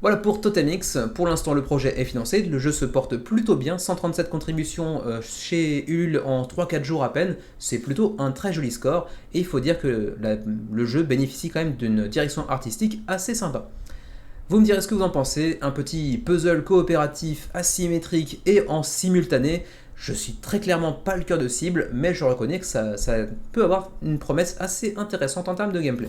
Voilà pour TotemX. Pour l'instant, le projet est financé. Le jeu se porte plutôt bien. 137 contributions chez Ulule en 3-4 jours à peine. C'est plutôt un très joli score. Et il faut dire que le jeu bénéficie quand même d'une direction artistique assez sympa. Vous me direz ce que vous en pensez. Un petit puzzle coopératif, asymétrique et en simultané. Je suis très clairement pas le cœur de cible, mais je reconnais que ça peut avoir une promesse assez intéressante en termes de gameplay.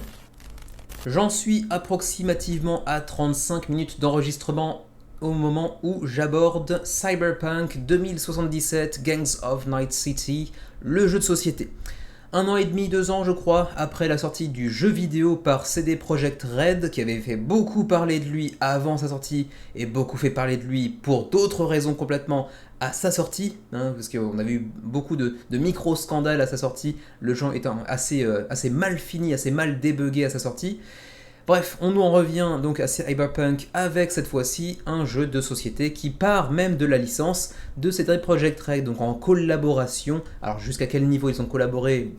J'en suis approximativement à 35 minutes d'enregistrement au moment où j'aborde Cyberpunk 2077 Gangs of Night City, le jeu de société. 1 an et demi, 2 ans je crois, après la sortie du jeu vidéo par CD Projekt Red, qui avait fait beaucoup parler de lui avant sa sortie, et beaucoup fait parler de lui pour d'autres raisons complètement à sa sortie, parce qu'on avait eu beaucoup de micro-scandales à sa sortie, le jeu étant assez mal fini, assez mal débugué à sa sortie. Bref, on nous en revient donc à Cyberpunk avec cette fois-ci un jeu de société qui part même de la licence de CD Projekt Red, donc en collaboration. Alors jusqu'à quel niveau ils ont collaboré,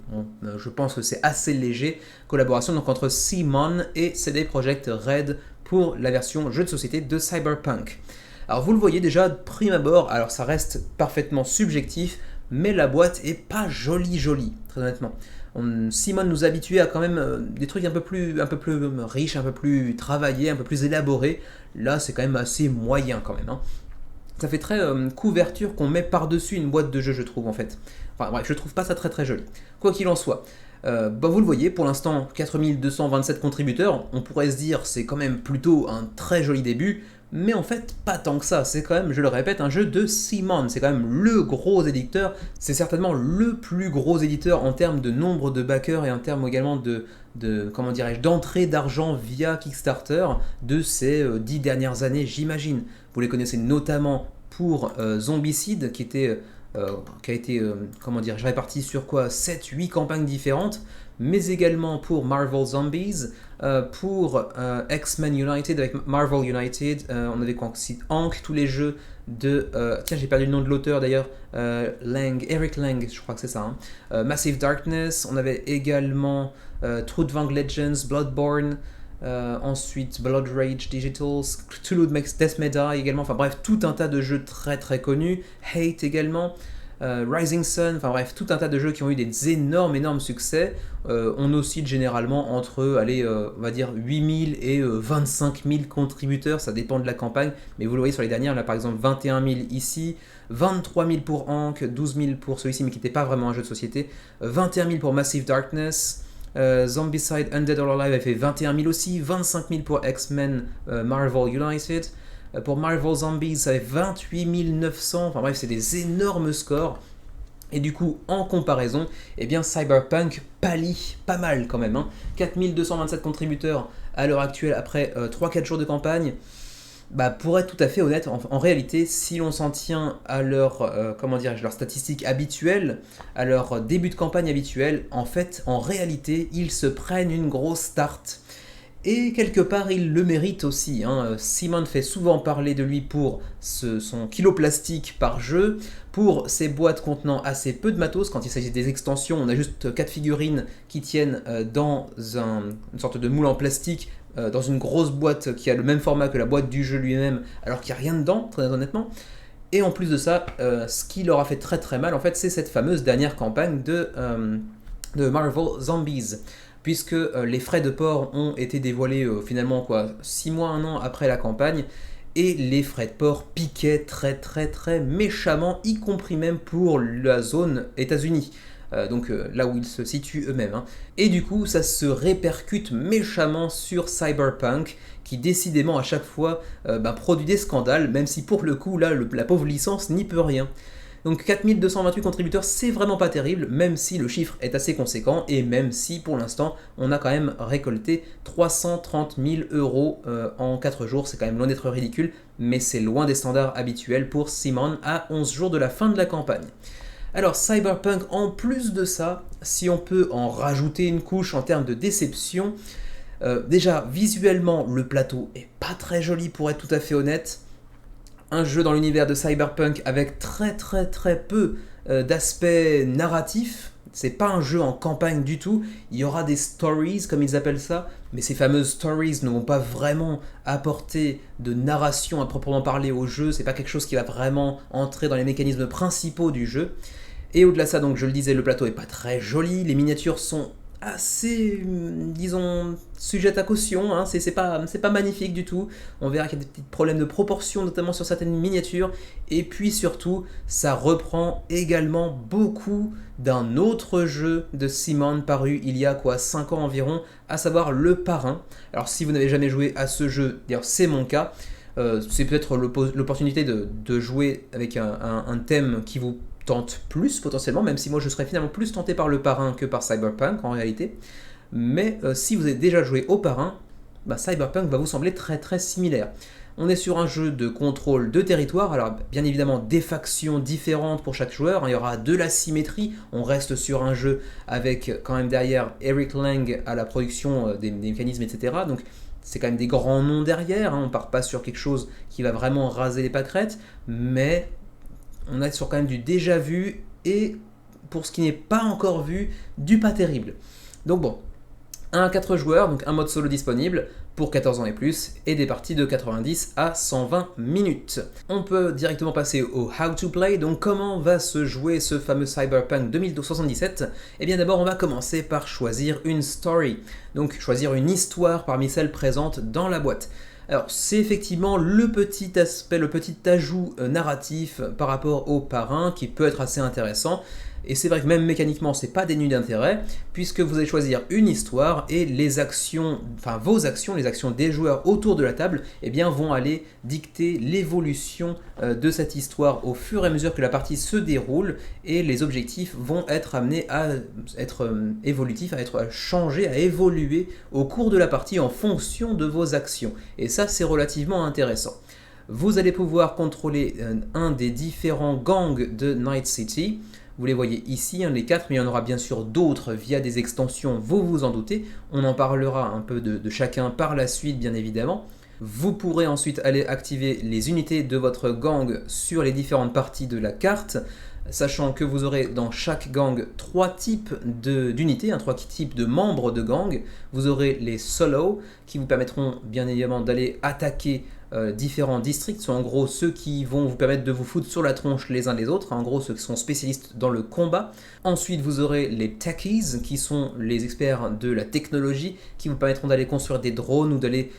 je pense que c'est assez léger. Collaboration donc entre CMON et CD Projekt Red pour la version jeu de société de Cyberpunk. Alors vous le voyez déjà de prime abord, alors ça reste parfaitement subjectif, mais la boîte est pas jolie, très honnêtement. Simon nous a habitués à quand même des trucs un peu plus riches, un peu plus travaillés, un peu plus élaborés. Là, c'est quand même assez moyen quand même. Ça fait très couverture qu'on met par-dessus une boîte de jeu, je trouve en fait. Enfin bref, je trouve pas ça très très joli. Quoi qu'il en soit, vous le voyez, pour l'instant, 4227 contributeurs. On pourrait se dire c'est quand même plutôt un très joli début. Mais en fait, pas tant que ça. C'est quand même, je le répète, un jeu de CMON. C'est quand même le gros éditeur. C'est certainement le plus gros éditeur en termes de nombre de backers et en termes également d'entrée d'argent via Kickstarter de ces 10 dernières années, j'imagine. Vous les connaissez notamment pour Zombicide, qui a été réparti sur 7-8 campagnes différentes, mais également pour Marvel Zombies, pour X-Men United avec Marvel United, on avait Hank, tous les jeux de... tiens, j'ai perdu le nom de l'auteur d'ailleurs, Eric Lang, je crois que c'est ça. Massive Darkness, on avait également Trudvang Legends, Bloodborne, ensuite Blood Rage Digital, Cthulhu Death Meta également, enfin bref, tout un tas de jeux très très connus, Hate également, Rising Sun, enfin bref, tout un tas de jeux qui ont eu des énormes succès. On oscille généralement entre, on va dire 8000 et 25 000 contributeurs, ça dépend de la campagne, mais vous le voyez sur les dernières, là par exemple 21 000 ici, 23 000 pour Hank, 12 000 pour celui-ci mais qui n'était pas vraiment un jeu de société, 21 000 pour Massive Darkness, Zombicide Undead or Alive a fait 21 000 aussi, 25 000 pour X-Men Marvel United. Pour Marvel Zombies, ça fait 28 900. Enfin bref, c'est des énormes scores. Et du coup, en comparaison, Cyberpunk pâlit pas mal quand même. 4227 contributeurs à l'heure actuelle après 3-4 jours de campagne. Pour être tout à fait honnête, en réalité, si l'on s'en tient à leur statistiques habituelles, à leur début de campagne habituel, en réalité, ils se prennent une grosse start. Et quelque part, il le mérite aussi. Simon fait souvent parler de lui pour son kilo plastique par jeu, pour ses boîtes contenant assez peu de matos. Quand il s'agit des extensions, on a juste 4 figurines qui tiennent dans une sorte de moule en plastique, dans une grosse boîte qui a le même format que la boîte du jeu lui-même, alors qu'il n'y a rien dedans, très honnêtement. Et en plus de ça, ce qui leur a fait très très mal, en fait, c'est cette fameuse dernière campagne de Marvel Zombies, puisque les frais de port ont été dévoilés finalement 6 mois, 1 an après la campagne, et les frais de port piquaient très très très méchamment, y compris même pour la zone États-Unis. Donc là où ils se situent eux-mêmes. Et du coup, ça se répercute méchamment sur Cyberpunk, qui décidément à chaque fois produit des scandales, même si pour le coup, là, la pauvre licence n'y peut rien. Donc 4228 contributeurs, c'est vraiment pas terrible, même si le chiffre est assez conséquent, et même si pour l'instant, on a quand même récolté 330 000 € en 4 jours, c'est quand même loin d'être ridicule, mais c'est loin des standards habituels pour Simon à 11 jours de la fin de la campagne. Alors Cyberpunk, en plus de ça, si on peut en rajouter une couche en termes de déception, déjà visuellement le plateau est pas très joli pour être tout à fait honnête. Un jeu dans l'univers de Cyberpunk avec très très très peu d'aspect narratif. C'est pas un jeu en campagne du tout. Il y aura des stories comme ils appellent ça, mais ces fameuses stories ne vont pas vraiment apporter de narration à proprement parler au jeu. C'est pas quelque chose qui va vraiment entrer dans les mécanismes principaux du jeu. Et au-delà de ça, donc je le disais, le plateau est pas très joli. Les miniatures sont assez, disons, sujettes à caution, c'est pas magnifique du tout. On verra qu'il y a des petits problèmes de proportion, notamment sur certaines miniatures. Et puis surtout, ça reprend également beaucoup d'un autre jeu de Simon paru il y a 5 ans environ, à savoir Le Parrain. Alors si vous n'avez jamais joué à ce jeu, d'ailleurs c'est mon cas, c'est peut-être l'opportunité de jouer avec un thème qui vous tente plus potentiellement, même si moi je serais finalement plus tenté par Le Parrain que par Cyberpunk en réalité. Mais si vous avez déjà joué au Parrain, Cyberpunk va vous sembler très très similaire. On est sur un jeu de contrôle de territoire, alors bien évidemment des factions différentes pour chaque joueur, il y aura de la symétrie, on reste sur un jeu avec quand même derrière Eric Lang à la production des mécanismes, etc. Donc c'est quand même des grands noms derrière, on part pas sur quelque chose qui va vraiment raser les pâquerettes, mais on est sur quand même du déjà vu et pour ce qui n'est pas encore vu, du pas terrible. Donc bon, 1 à 4 joueurs, donc un mode solo disponible pour 14 ans et plus, et des parties de 90 à 120 minutes. On peut directement passer au How to Play, donc comment va se jouer ce fameux Cyberpunk 2077. Et bien d'abord on va commencer par choisir une story, donc choisir une histoire parmi celles présentes dans la boîte. Alors c'est effectivement le petit aspect, le petit ajout narratif par rapport au Parrain qui peut être assez intéressant. Et c'est vrai que même mécaniquement, c'est pas dénué d'intérêt, puisque vous allez choisir une histoire et les actions, enfin vos actions, les actions des joueurs autour de la table, vont aller dicter l'évolution de cette histoire au fur et à mesure que la partie se déroule, et les objectifs vont être amenés à être évolutifs, à être changés, à évoluer au cours de la partie en fonction de vos actions. Et ça, c'est relativement intéressant. Vous allez pouvoir contrôler un des différents gangs de Night City. Vous les voyez ici, les 4, mais il y en aura bien sûr d'autres via des extensions, vous vous en doutez. On en parlera un peu de chacun par la suite, bien évidemment. Vous pourrez ensuite aller activer les unités de votre gang sur les différentes parties de la carte, sachant que vous aurez dans chaque gang 3 types d'unités, 3 types de membres de gang. Vous aurez les solos, qui vous permettront bien évidemment d'aller attaquer différents districts, sont en gros ceux qui vont vous permettre de vous foutre sur la tronche les uns les autres, en gros ceux qui sont spécialistes dans le combat. Ensuite vous aurez les techies, qui sont les experts de la technologie, qui vous permettront d'aller construire des drones ou d'aller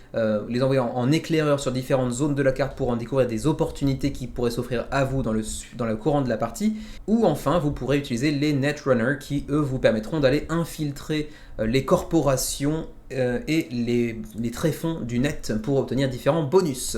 les envoyer en éclaireur sur différentes zones de la carte pour en découvrir des opportunités qui pourraient s'offrir à vous dans le courant de la partie. Ou enfin vous pourrez utiliser les netrunners, qui eux vous permettront d'aller infiltrer les corporations et les tréfonds du net pour obtenir différents bonus.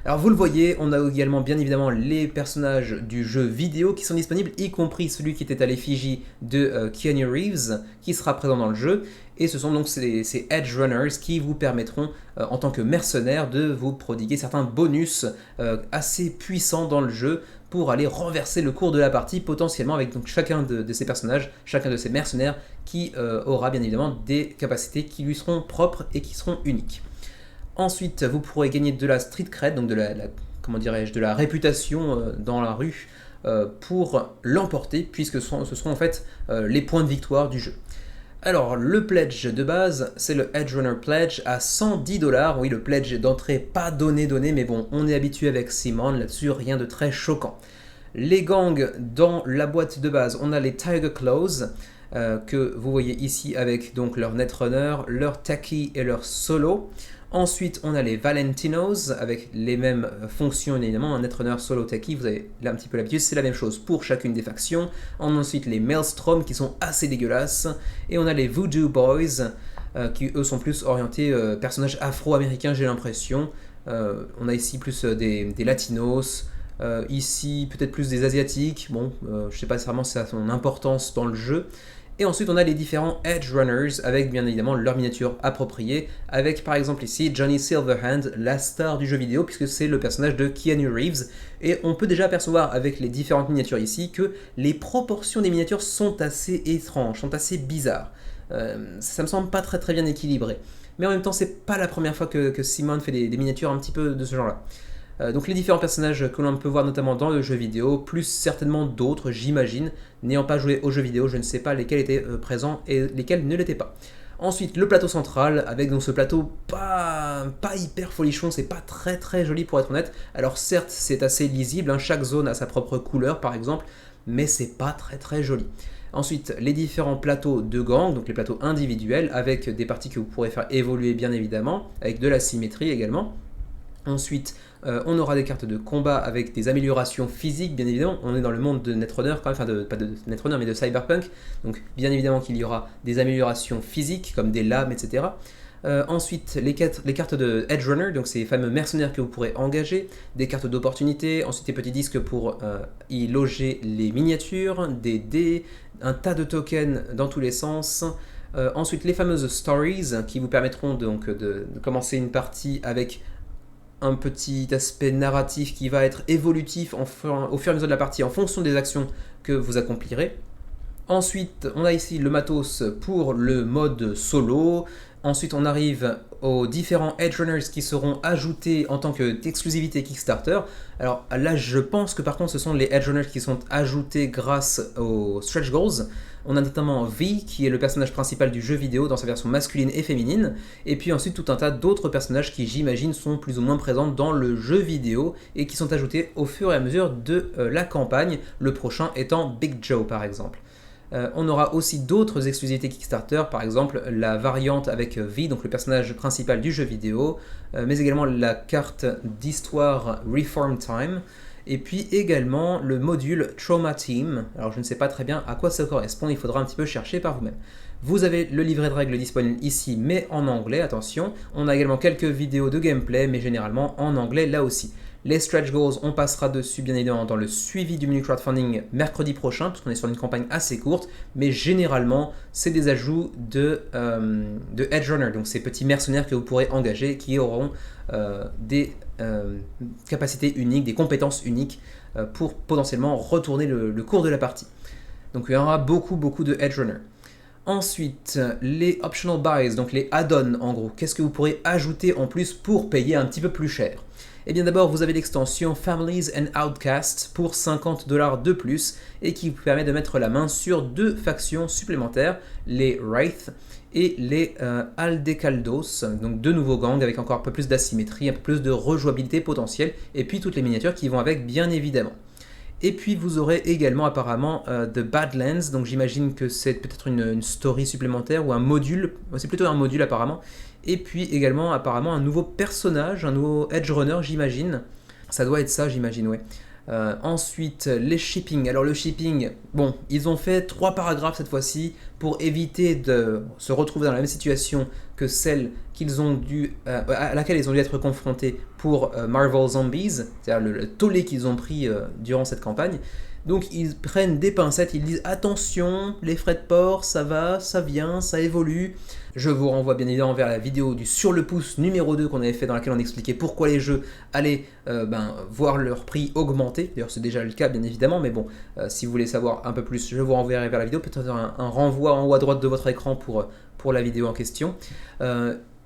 Alors vous le voyez, on a également bien évidemment les personnages du jeu vidéo qui sont disponibles, y compris celui qui était à l'effigie de Keanu Reeves, qui sera présent dans le jeu. Et ce sont donc ces Edge Runners qui vous permettront, en tant que mercenaires, de vous prodiguer certains bonus assez puissants dans le jeu pour aller renverser le cours de la partie potentiellement avec donc chacun de ces personnages, chacun de ces mercenaires qui aura bien évidemment des capacités qui lui seront propres et qui seront uniques. Ensuite, vous pourrez gagner de la street cred, donc comment dirais-je, de la réputation dans la rue pour l'emporter, puisque ce seront en fait les points de victoire du jeu. Alors, le pledge de base, c'est le Edge Runner Pledge à 110$. Oui, le pledge d'entrée pas donné, mais bon, on est habitué avec Simon, là-dessus, rien de très choquant. Les gangs dans la boîte de base, on a les Tiger Claws, que vous voyez ici avec donc leur Netrunner, leur Taki et leur Solo. Ensuite, on a les Valentinos avec les mêmes fonctions évidemment, un Netrunner, Solo, Taki, vous avez là un petit peu l'habitude, c'est la même chose pour chacune des factions. Ensuite, les Maelstrom qui sont assez dégueulasses. Et on a les Voodoo Boys qui eux sont plus orientés personnages afro-américains, j'ai l'impression. On a ici plus des Latinos, ici peut-être plus des Asiatiques, bon, je sais pas vraiment si ça a son importance dans le jeu. Et ensuite, on a les différents Edge Runners avec bien évidemment leur miniature appropriée, avec par exemple ici Johnny Silverhand, la star du jeu vidéo, puisque c'est le personnage de Keanu Reeves. Et on peut déjà apercevoir avec les différentes miniatures ici que les proportions des miniatures sont assez étranges, sont assez bizarres. Ça me semble pas très bien équilibré. Mais en même temps, c'est pas la première fois que Simon fait des miniatures un petit peu de ce genre-là. Donc les différents personnages que l'on peut voir notamment dans le jeu vidéo, plus certainement d'autres, j'imagine. N'ayant pas joué au jeu vidéo, je ne sais pas lesquels étaient présents et lesquels ne l'étaient pas. Ensuite, le plateau central, avec donc ce plateau pas hyper folichon, c'est pas très joli pour être honnête. Alors certes, c'est assez lisible, hein, chaque zone a sa propre couleur par exemple, mais c'est pas très joli. Ensuite, les différents plateaux de gang, donc les plateaux individuels, avec des parties que vous pourrez faire évoluer bien évidemment, avec de la symétrie également. Ensuite, on aura des cartes de combat avec des améliorations physiques, bien évidemment. On est dans le monde de Netrunner, quand même, enfin pas de Netrunner, mais de Cyberpunk. Donc, bien évidemment qu'il y aura des améliorations physiques, comme des lames, etc. Ensuite, les cartes de Edge Runner, donc ces fameux mercenaires que vous pourrez engager, des cartes d'opportunité, ensuite des petits disques pour y loger les miniatures, des dés, un tas de tokens dans tous les sens. Ensuite, les fameuses stories qui vous permettront donc de commencer une partie avec un petit aspect narratif qui va être évolutif au fur et à mesure de la partie en fonction des actions que vous accomplirez. Ensuite, on a ici le matos pour le mode solo. Ensuite, on arrive aux différents Edge Runners qui seront ajoutés en tant qu'exclusivité Kickstarter. Alors là, je pense que par contre, ce sont les Edge Runners qui sont ajoutés grâce aux Stretch Goals. On a notamment V, qui est le personnage principal du jeu vidéo dans sa version masculine et féminine. Et puis ensuite, tout un tas d'autres personnages qui, j'imagine, sont plus ou moins présents dans le jeu vidéo et qui sont ajoutés au fur et à mesure de la campagne, le prochain étant Big Joe par exemple. On aura aussi d'autres exclusivités Kickstarter, par exemple la variante avec V, donc le personnage principal du jeu vidéo, mais également la carte d'histoire Reform Time, et puis également le module Trauma Team. Alors je ne sais pas très bien à quoi ça correspond, il faudra un petit peu chercher par vous-même. Vous avez le livret de règles disponible ici, mais en anglais, attention. On a également quelques vidéos de gameplay, mais généralement en anglais là aussi. Les stretch goals, on passera dessus bien évidemment dans le suivi du menu crowdfunding mercredi prochain, parce qu'on est sur une campagne assez courte, mais généralement, c'est des ajouts de Edge Runner, donc ces petits mercenaires que vous pourrez engager, qui auront des capacités uniques, des compétences uniques pour potentiellement retourner le cours de la partie. Donc il y aura beaucoup de Edge Runner. Ensuite, les optional buys, donc les add-ons en gros. Qu'est-ce que vous pourrez ajouter en plus pour payer un petit peu plus cher? Eh bien d'abord, vous avez l'extension Families and Outcasts pour 50$ de plus et qui vous permet de mettre la main sur deux factions supplémentaires, les Wraith et les Aldecaldos, donc deux nouveaux gangs avec encore un peu plus d'asymétrie, un peu plus de rejouabilité potentielle et puis toutes les miniatures qui vont avec bien évidemment. Et puis vous aurez également apparemment The Badlands, donc j'imagine que c'est peut-être une story supplémentaire ou un module, c'est plutôt un module apparemment. Et puis également apparemment un nouveau personnage, un nouveau Edge Runner j'imagine. Ça doit être ça j'imagine, ouais. Ensuite, les shipping. Alors le shipping, bon, ils ont fait 3 paragraphes cette fois-ci pour éviter de se retrouver dans la même situation que celle qu'ils ont dû, à laquelle ils ont dû être confrontés pour Marvel Zombies, c'est-à-dire le tollé qu'ils ont pris durant cette campagne. Donc ils prennent des pincettes, ils disent attention, les frais de port, ça va, ça vient, ça évolue. Je vous renvoie bien évidemment vers la vidéo du sur le pouce numéro 2 qu'on avait fait dans laquelle on expliquait pourquoi les jeux allaient voir leur prix augmenter. D'ailleurs c'est déjà le cas bien évidemment, mais bon, si vous voulez savoir un peu plus, je vous renverrai vers la vidéo, peut-être un renvoi en haut à droite de votre écran pour la vidéo en question.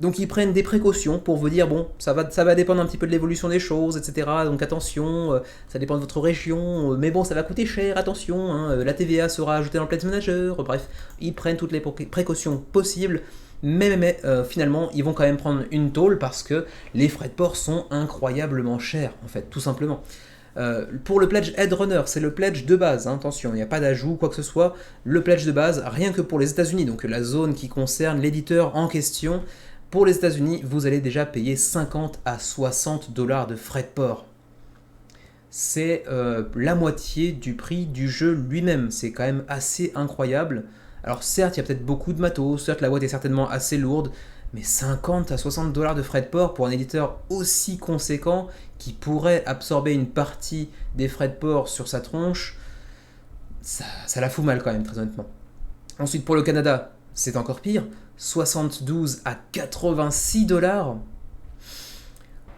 Donc ils prennent des précautions pour vous dire, bon, ça va dépendre un petit peu de l'évolution des choses, etc. Donc attention, ça dépend de votre région, mais bon, ça va coûter cher, attention, hein, la TVA sera ajoutée dans le Pledge Manager, bref, ils prennent toutes les précautions possibles, mais finalement, ils vont quand même prendre une tôle parce que les frais de port sont incroyablement chers, en fait, tout simplement. Pour le pledge Headrunner, c'est le pledge de base, hein, attention, il n'y a pas d'ajout, quoi que ce soit, le pledge de base, rien que pour les États-Unis, donc la zone qui concerne l'éditeur en question. Pour les États-Unis, vous allez déjà payer 50 à 60 dollars de frais de port. C'est la moitié du prix du jeu lui-même. C'est quand même assez incroyable. Alors certes, il y a peut-être beaucoup de matos, certes la boîte est certainement assez lourde, mais 50 à 60 dollars de frais de port pour un éditeur aussi conséquent qui pourrait absorber une partie des frais de port sur sa tronche, ça la fout mal quand même, très honnêtement. Ensuite, pour le Canada, c'est encore pire, 72 à 86 dollars.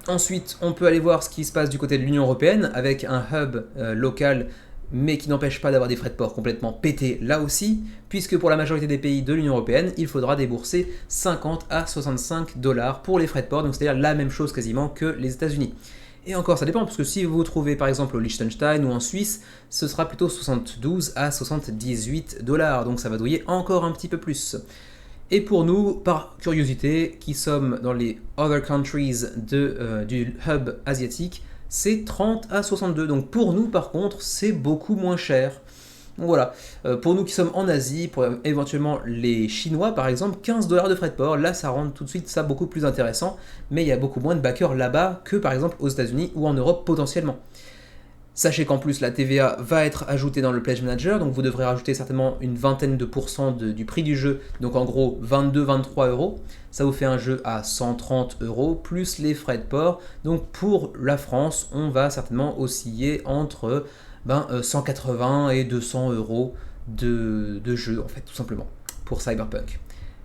Ensuite, on peut aller voir ce qui se passe du côté de l'Union Européenne avec un hub local, mais qui n'empêche pas d'avoir des frais de port complètement pétés là aussi, puisque pour la majorité des pays de l'Union Européenne, il faudra débourser 50 à 65 dollars pour les frais de port, donc c'est-à-dire la même chose quasiment que les États-Unis. Et encore, ça dépend, parce que si vous vous trouvez par exemple au Liechtenstein ou en Suisse, ce sera plutôt 72 à 78 dollars, donc ça va douiller encore un petit peu plus. Et pour nous, par curiosité, qui sommes dans les other countries du hub asiatique, c'est 30 à 62. Donc pour nous, par contre, c'est beaucoup moins cher. Donc voilà, pour nous qui sommes en Asie, pour éventuellement les Chinois par exemple, 15 dollars de frais de port, là ça rend tout de suite ça beaucoup plus intéressant, mais il y a beaucoup moins de backers là-bas que par exemple aux États-Unis ou en Europe potentiellement. Sachez qu'en plus la TVA va être ajoutée dans le Pledge Manager, donc vous devrez rajouter certainement une vingtaine de pourcents du prix du jeu, donc en gros 22-23 euros. Ça vous fait un jeu à 130 euros plus les frais de port. Donc pour la France, on va certainement osciller entre 180 et 200 euros de jeu, en fait, tout simplement, pour Cyberpunk.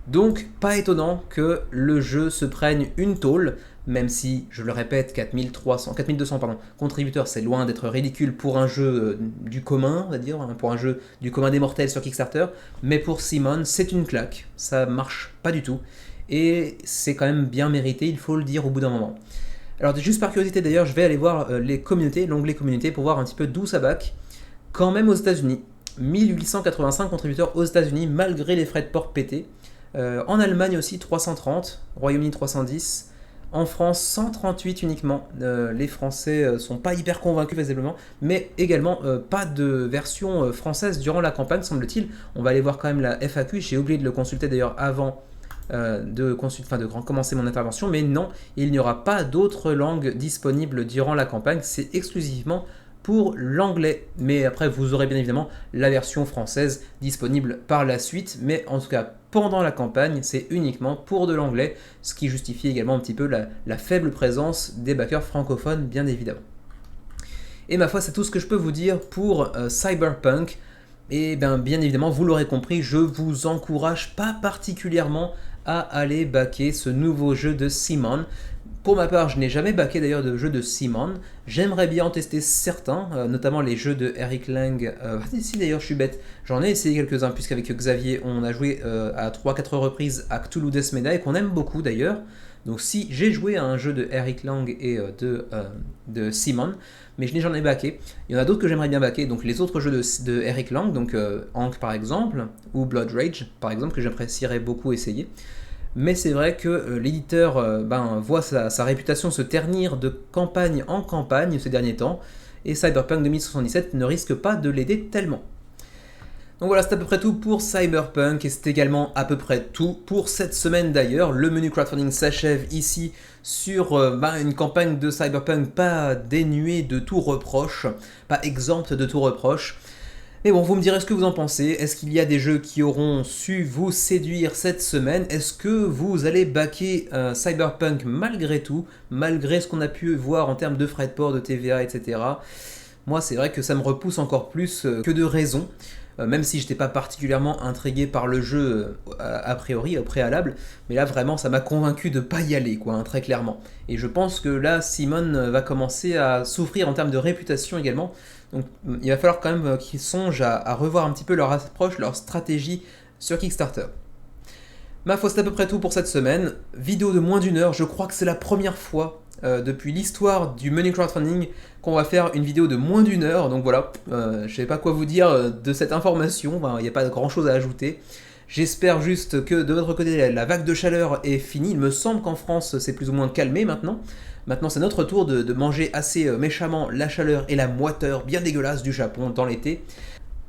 Donc, pas étonnant que le jeu se prenne une tôle, même si, je le répète, 4200 contributeurs, c'est loin d'être ridicule pour un jeu du commun, on va dire, hein, pour un jeu du commun des mortels sur Kickstarter, mais pour Simon, c'est une claque, ça marche pas du tout, et c'est quand même bien mérité, il faut le dire au bout d'un moment. Alors, juste par curiosité d'ailleurs, je vais aller voir les communautés, l'onglet communauté, pour voir un petit peu d'où ça back. Quand même aux États-Unis, 1885 contributeurs aux États-Unis, malgré les frais de port pétés. En Allemagne aussi 330, Royaume-Uni 310, en France 138 uniquement. Les Français sont pas hyper convaincus visiblement, mais également pas de version française durant la campagne semble-t-il. On va aller voir quand même la FAQ, j'ai oublié de le consulter d'ailleurs avant de commencer mon intervention, mais non, il n'y aura pas d'autres langues disponibles durant la campagne, c'est exclusivement pour l'anglais, mais après vous aurez bien évidemment la version française disponible par la suite, mais en tout cas pendant la campagne c'est uniquement pour de l'anglais, ce qui justifie également un petit peu la faible présence des backers francophones bien évidemment. Et ma foi c'est tout ce que je peux vous dire pour Cyberpunk, et bien évidemment vous l'aurez compris, je vous encourage pas particulièrement à aller backer ce nouveau jeu de Simon. Pour ma part, je n'ai jamais backé d'ailleurs de jeu de Simon. J'aimerais bien en tester certains, notamment les jeux de Eric Lang. Si d'ailleurs je suis bête, j'en ai essayé quelques-uns, puisqu'avec Xavier, on a joué à 3-4 reprises à Cthulhu Death Meda, et qu'on aime beaucoup d'ailleurs. Donc si j'ai joué à un jeu de Eric Lang et de Simon, mais je n'ai jamais backé. Il y en a d'autres que j'aimerais bien backer, donc les autres jeux de Eric Lang, donc Hank par exemple, ou Blood Rage par exemple, que j'apprécierais beaucoup essayer. Mais c'est vrai que l'éditeur voit sa réputation se ternir de campagne en campagne ces derniers temps, et Cyberpunk 2077 ne risque pas de l'aider tellement. Donc voilà, c'est à peu près tout pour Cyberpunk, et c'est également à peu près tout pour cette semaine d'ailleurs. Le menu crowdfunding s'achève ici sur une campagne de Cyberpunk pas dénuée de tout reproche, pas exempte de tout reproche. Mais bon, vous me direz ce que vous en pensez. Est-ce qu'il y a des jeux qui auront su vous séduire cette semaine? Est-ce que vous allez backer Cyberpunk malgré tout, malgré ce qu'on a pu voir en termes de frais de port, de TVA, etc. moi c'est vrai que ça me repousse encore plus que de raison. Même si je n'étais pas particulièrement intrigué par le jeu a priori, au préalable, mais là vraiment ça m'a convaincu de pas y aller, quoi, hein, très clairement. Et je pense que là, Simon va commencer à souffrir en termes de réputation également, donc il va falloir quand même qu'ils songent à revoir un petit peu leur approche, leur stratégie sur Kickstarter. Ma foi, c'est à peu près tout pour cette semaine. Vidéo de moins d'une heure, je crois que c'est la première fois depuis l'histoire du menu crowdfunding qu'on va faire une vidéo de moins d'une heure. Donc voilà, je ne sais pas quoi vous dire de cette information, il n'y a pas grand chose à ajouter. J'espère juste que de votre côté, la vague de chaleur est finie. Il me semble qu'en France, c'est plus ou moins calmé maintenant. Maintenant, c'est notre tour de manger assez méchamment la chaleur et la moiteur bien dégueulasse du Japon dans l'été.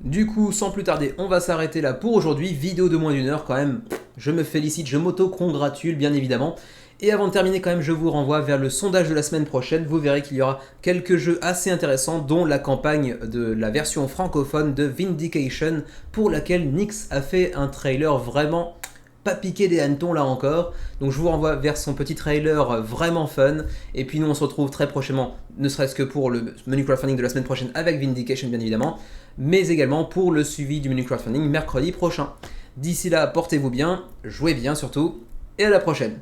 Du coup, sans plus tarder, on va s'arrêter là pour aujourd'hui. Vidéo de moins d'une heure quand même. Je me félicite, je m'auto-congratule bien évidemment. Et avant de terminer quand même, je vous renvoie vers le sondage de la semaine prochaine. Vous verrez qu'il y aura quelques jeux assez intéressants, dont la campagne de la version francophone de Vindication, pour laquelle Nyx a fait un trailer vraiment pas piqué des hannetons là encore. Donc je vous renvoie vers son petit trailer vraiment fun. Et puis nous on se retrouve très prochainement, ne serait-ce que pour le menu crowdfunding de la semaine prochaine avec Vindication bien évidemment, mais également pour le suivi du menu crowdfunding mercredi prochain. D'ici là, portez-vous bien, jouez bien surtout, et à la prochaine.